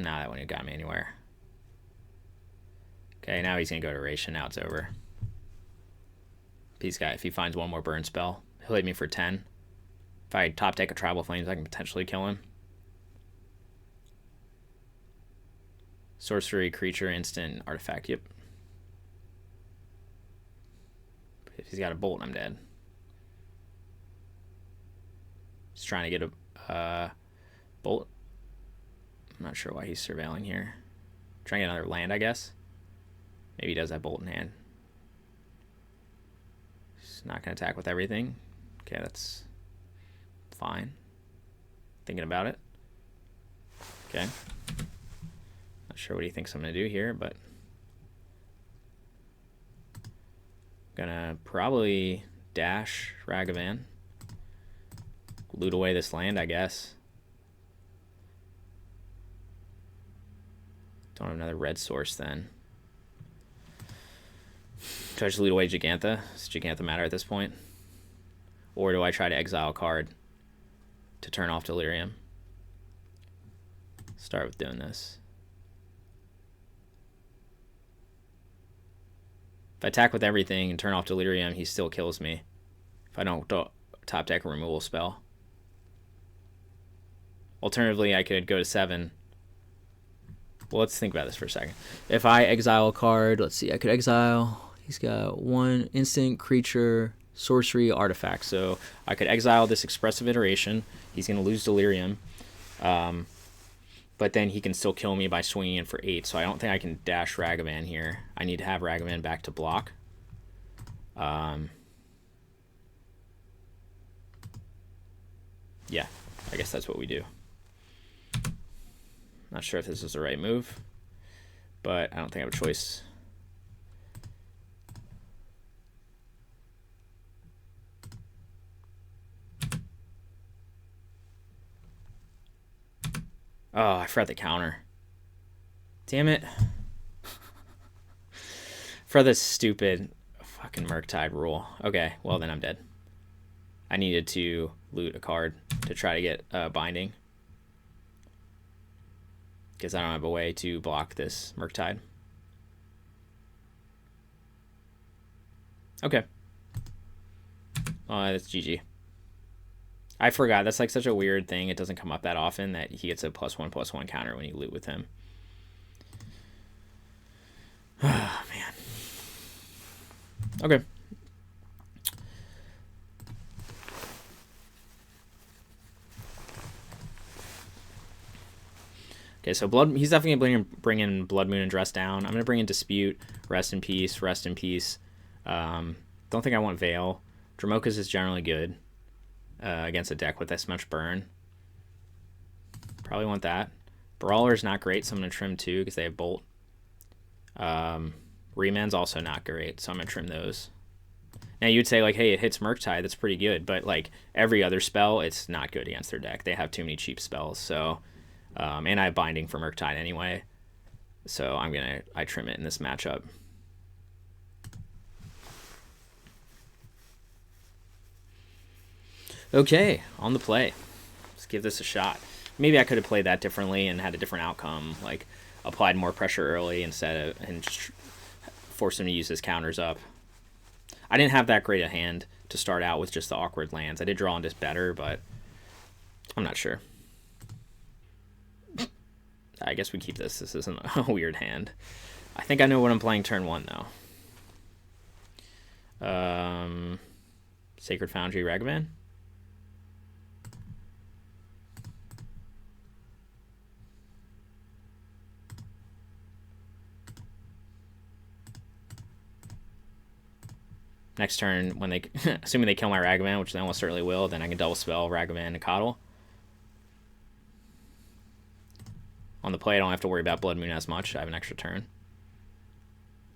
A: Nah, that wouldn't have got me anywhere. Okay, now he's gonna go to Ration. Now it's over. If he finds one more burn spell, he'll hit me for 10. If I top deck a Tribal Flames, I can potentially kill him. Sorcery, creature, instant, artifact. Yep. If he's got a bolt, I'm dead. Just trying to get a bolt. I'm not sure why he's surveilling here. Trying to get another land, I guess. Maybe he does have bolt in hand. He's not going to attack with everything. Okay, that's fine. Thinking about it. Okay. Not sure what he thinks I'm going to do here, but gonna probably dash Ragavan. Loot away this land, I guess. Don't have another red source then. Do I just loot away Gigantha? Does Gigantha matter at this point? Or do I try to exile a card to turn off Delirium? Start with doing this. If I attack with everything and turn off Delirium, he still kills me. If I don't top deck a removal spell. Alternatively, I could go to 7. Well, let's think about this for a second. If I exile a card, let's see, I could exile. He's got 1 instant, creature, sorcery, artifact. So I could exile this expressive iteration. He's going to lose Delirium. But then he can still kill me by swinging in for 8. So I don't think I can dash Ragavan here. I need to have Ragavan back to block. Yeah, I guess that's what we do. Not sure if this is the right move, but I don't think I have a choice. Oh, I forgot the counter. Damn it. For this stupid fucking Murktide rule. Okay, well then I'm dead. I needed to loot a card to try to get binding. Because I don't have a way to block this Murktide. Okay. That's GG. I forgot. That's like such a weird thing. It doesn't come up that often that he gets a +1/+1 counter when you loot with him. Oh, man. Okay. Okay, so he's definitely going to bring in Blood Moon and Dress Down. I'm going to bring in Dispute, Rest in Peace, Rest in Peace. Don't think I want Veil. Dromoka's is generally good against a deck with this much burn. Probably want that. Brawler's not great, so I'm going to trim 2 because they have Bolt. Reman's also not great, so I'm going to trim those. Now, you'd say, like, hey, it hits Murktide. That's pretty good. But, like, every other spell, it's not good against their deck. They have too many cheap spells, so... and I have Binding for Murktide anyway, so I trim it in this matchup. Okay, on the play. Let's give this a shot. Maybe I could have played that differently and had a different outcome, like applied more pressure early instead of and just forced him to use his counters up. I didn't have that great a hand to start out with just the awkward lands. I did draw on just better, but I'm not sure. I guess we keep this. This isn't a weird hand. I think I know what I'm playing turn 1, though. Sacred Foundry, Ragavan. Next turn, when they assuming they kill my Ragavan, which they almost certainly will, then I can double spell Ragavan and Coddle. On the play, I don't have to worry about Blood Moon as much. I have an extra turn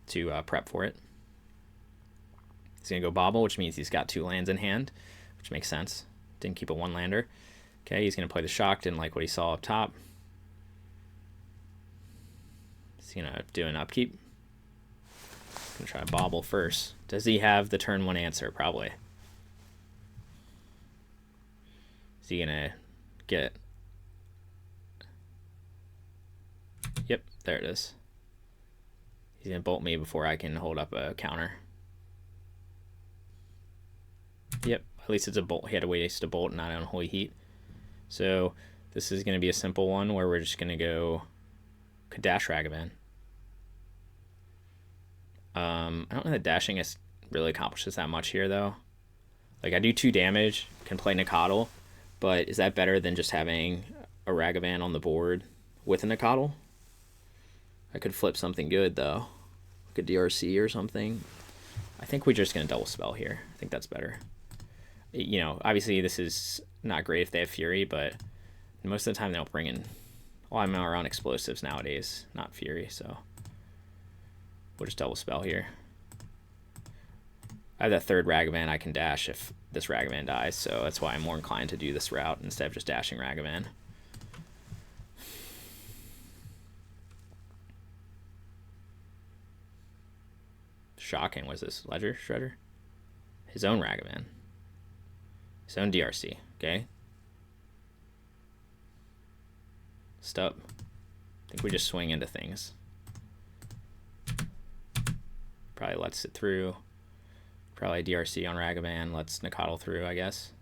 A: to prep for it. He's going to go Bobble, which means he's got 2 lands in hand, which makes sense. Didn't keep a 1-lander. Okay, he's going to play the Shock. Didn't like what he saw up top. He's going to do an upkeep. Going to try Bobble first. Does he have the turn 1 answer? Probably. Is he going to get... Yep, there it is. He's going to bolt me before I can hold up a counter. Yep, at least it's a bolt. He had to waste a bolt, not on Holy Heat. So this is going to be a simple one where we're just going to go Dash Ragavan. I don't know that dashing really accomplishes that much here, though. Like, I do 2 damage, can play Nicodle, but is that better than just having a Ragavan on the board with a Nicodle? I could flip something good, though. Like a DRC or something. I think we're just going to double spell here. I think that's better. You know, obviously this is not great if they have Fury, but most of the time they'll bring in... Well, I'm around explosives nowadays, not Fury, so... We'll just double spell here. I have that 3rd Ragavan I can dash if this Ragavan dies, so that's why I'm more inclined to do this route instead of just dashing Ragavan. Shocking. Was this Ledger Shredder? His own Ragavan. His own DRC. Okay. Stub. I think we just swing into things. Probably lets it through. Probably DRC on Ragavan. Lets Nicodle through, I guess.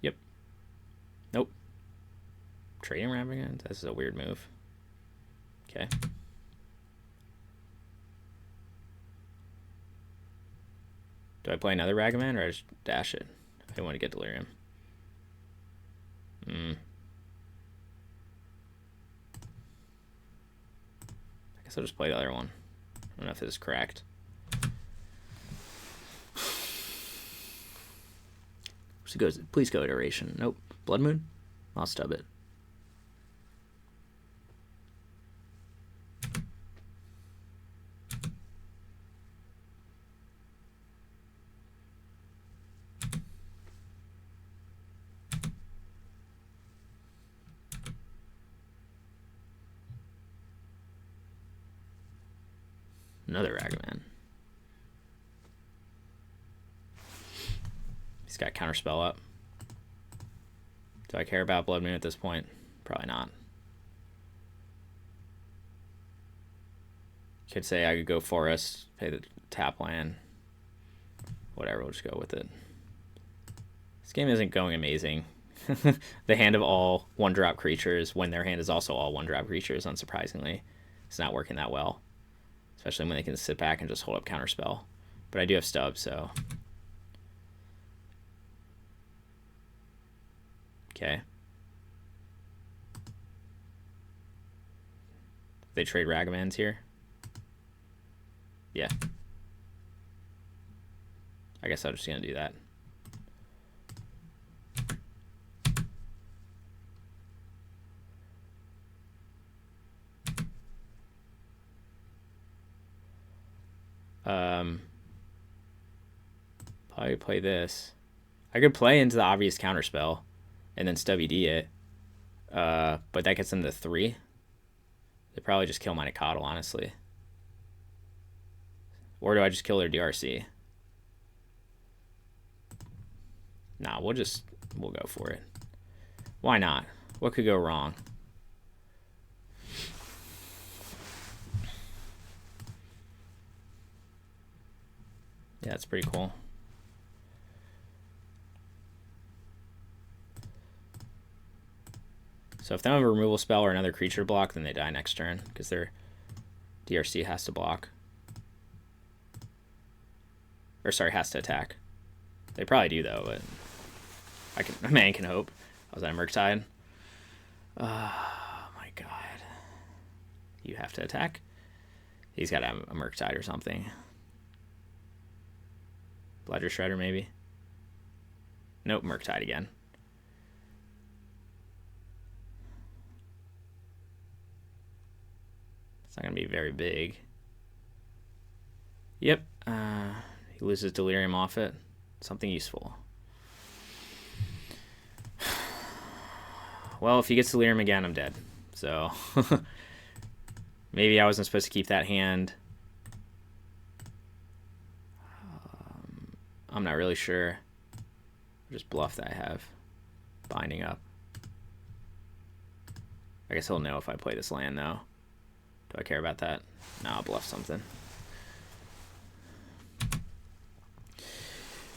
A: Yep. Nope. Trading Ragavan? This is a weird move. Okay. Do I play another Ragavan or I just dash it? I want to get Delirium. I guess I'll just play the other one. I don't know if this is correct. So goes, please go Iteration. Nope. Blood Moon? I'll stub it. Another Ragavan. He's got Counterspell up. Do I care about Blood Moon at this point? Probably not. Could say I could go Forest, pay the tap land. Whatever, we'll just go with it. This game isn't going amazing. The hand of all 1-drop creatures, when their hand is also all 1-drop creatures, unsurprisingly, it's not working that well. Especially when they can sit back and just hold up Counterspell. But I do have Stub, so... Okay. They trade Ragamans here. Yeah. I guess I'm just going to do that. Probably play this. I could play into the obvious counterspell and then stubby D it. But that gets them to 3. They probably just kill my Nicodle, honestly. Or do I just kill their DRC? Nah, we'll go for it. Why not? What could go wrong? Yeah, that's pretty cool. So if they have a removal spell or another creature block, then they die next turn because their DRC has to block. Or sorry, has to attack. They probably do though, but a man can hope. Was that a Murktide? Oh my god. You have to attack? He's got to have a Murktide or something. Ledger Shredder maybe? Nope, Murktide again. It's not going to be very big. Yep. He loses Delirium off it. Something useful. Well, if he gets Delirium again, I'm dead. So, maybe I wasn't supposed to keep that hand. I'm not really sure. I'll just bluff that I have. Binding up. I guess he'll know if I play this land, though. Do I care about that? No, I'll bluff something.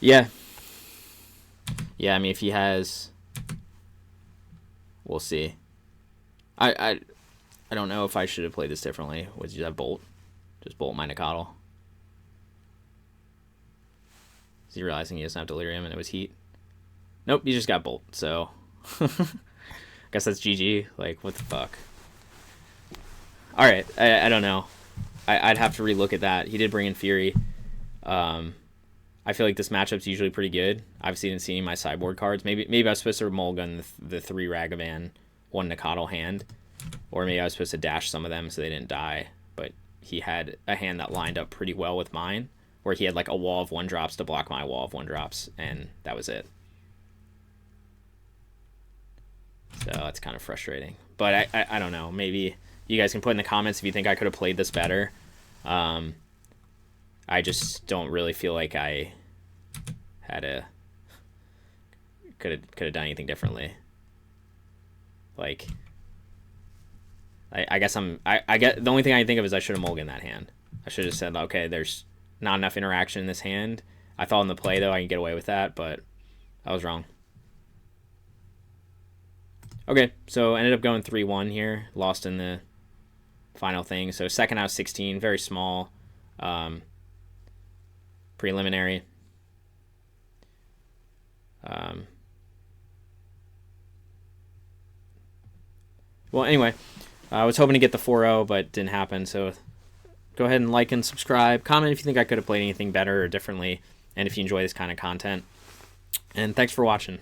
A: Yeah. Yeah, I mean, if he has... We'll see. I don't know if I should have played this differently. Would you have Bolt? Just Bolt my Nicodle. Is he realizing he doesn't have Delirium and it was Heat? Nope, he just got Bolt, so... Guess that's GG. Like, what the fuck? Alright, I don't know. I'd have to relook at that. He did bring in Fury. I feel like this matchup's usually pretty good. Obviously didn't see any of my sideboard cards. Maybe I was supposed to mulligan the 3 Ragavan, 1 Nicodle hand. Or maybe I was supposed to dash some of them so they didn't die. But he had a hand that lined up pretty well with mine, where he had like a wall of 1-drops to block my wall of 1-drops, and that was it. So that's kind of frustrating. But I don't know. Maybe you guys can put in the comments if you think I could have played this better. I just don't really feel like I had could have done anything differently. Like, I guess I get the only thing I can think of is I should have mulliganed that hand. I should have said, okay, there's not enough interaction in this hand. I thought in the play though I can get away with that, but I was wrong. Okay, so ended up going 3-1 here. Lost in the final thing. So second out of 16, very small. Preliminary. Well, anyway, I was hoping to get the 4-0, but didn't happen. So go ahead and like and subscribe. Comment if you think I could have played anything better or differently, and if you enjoy this kind of content. And thanks for watching.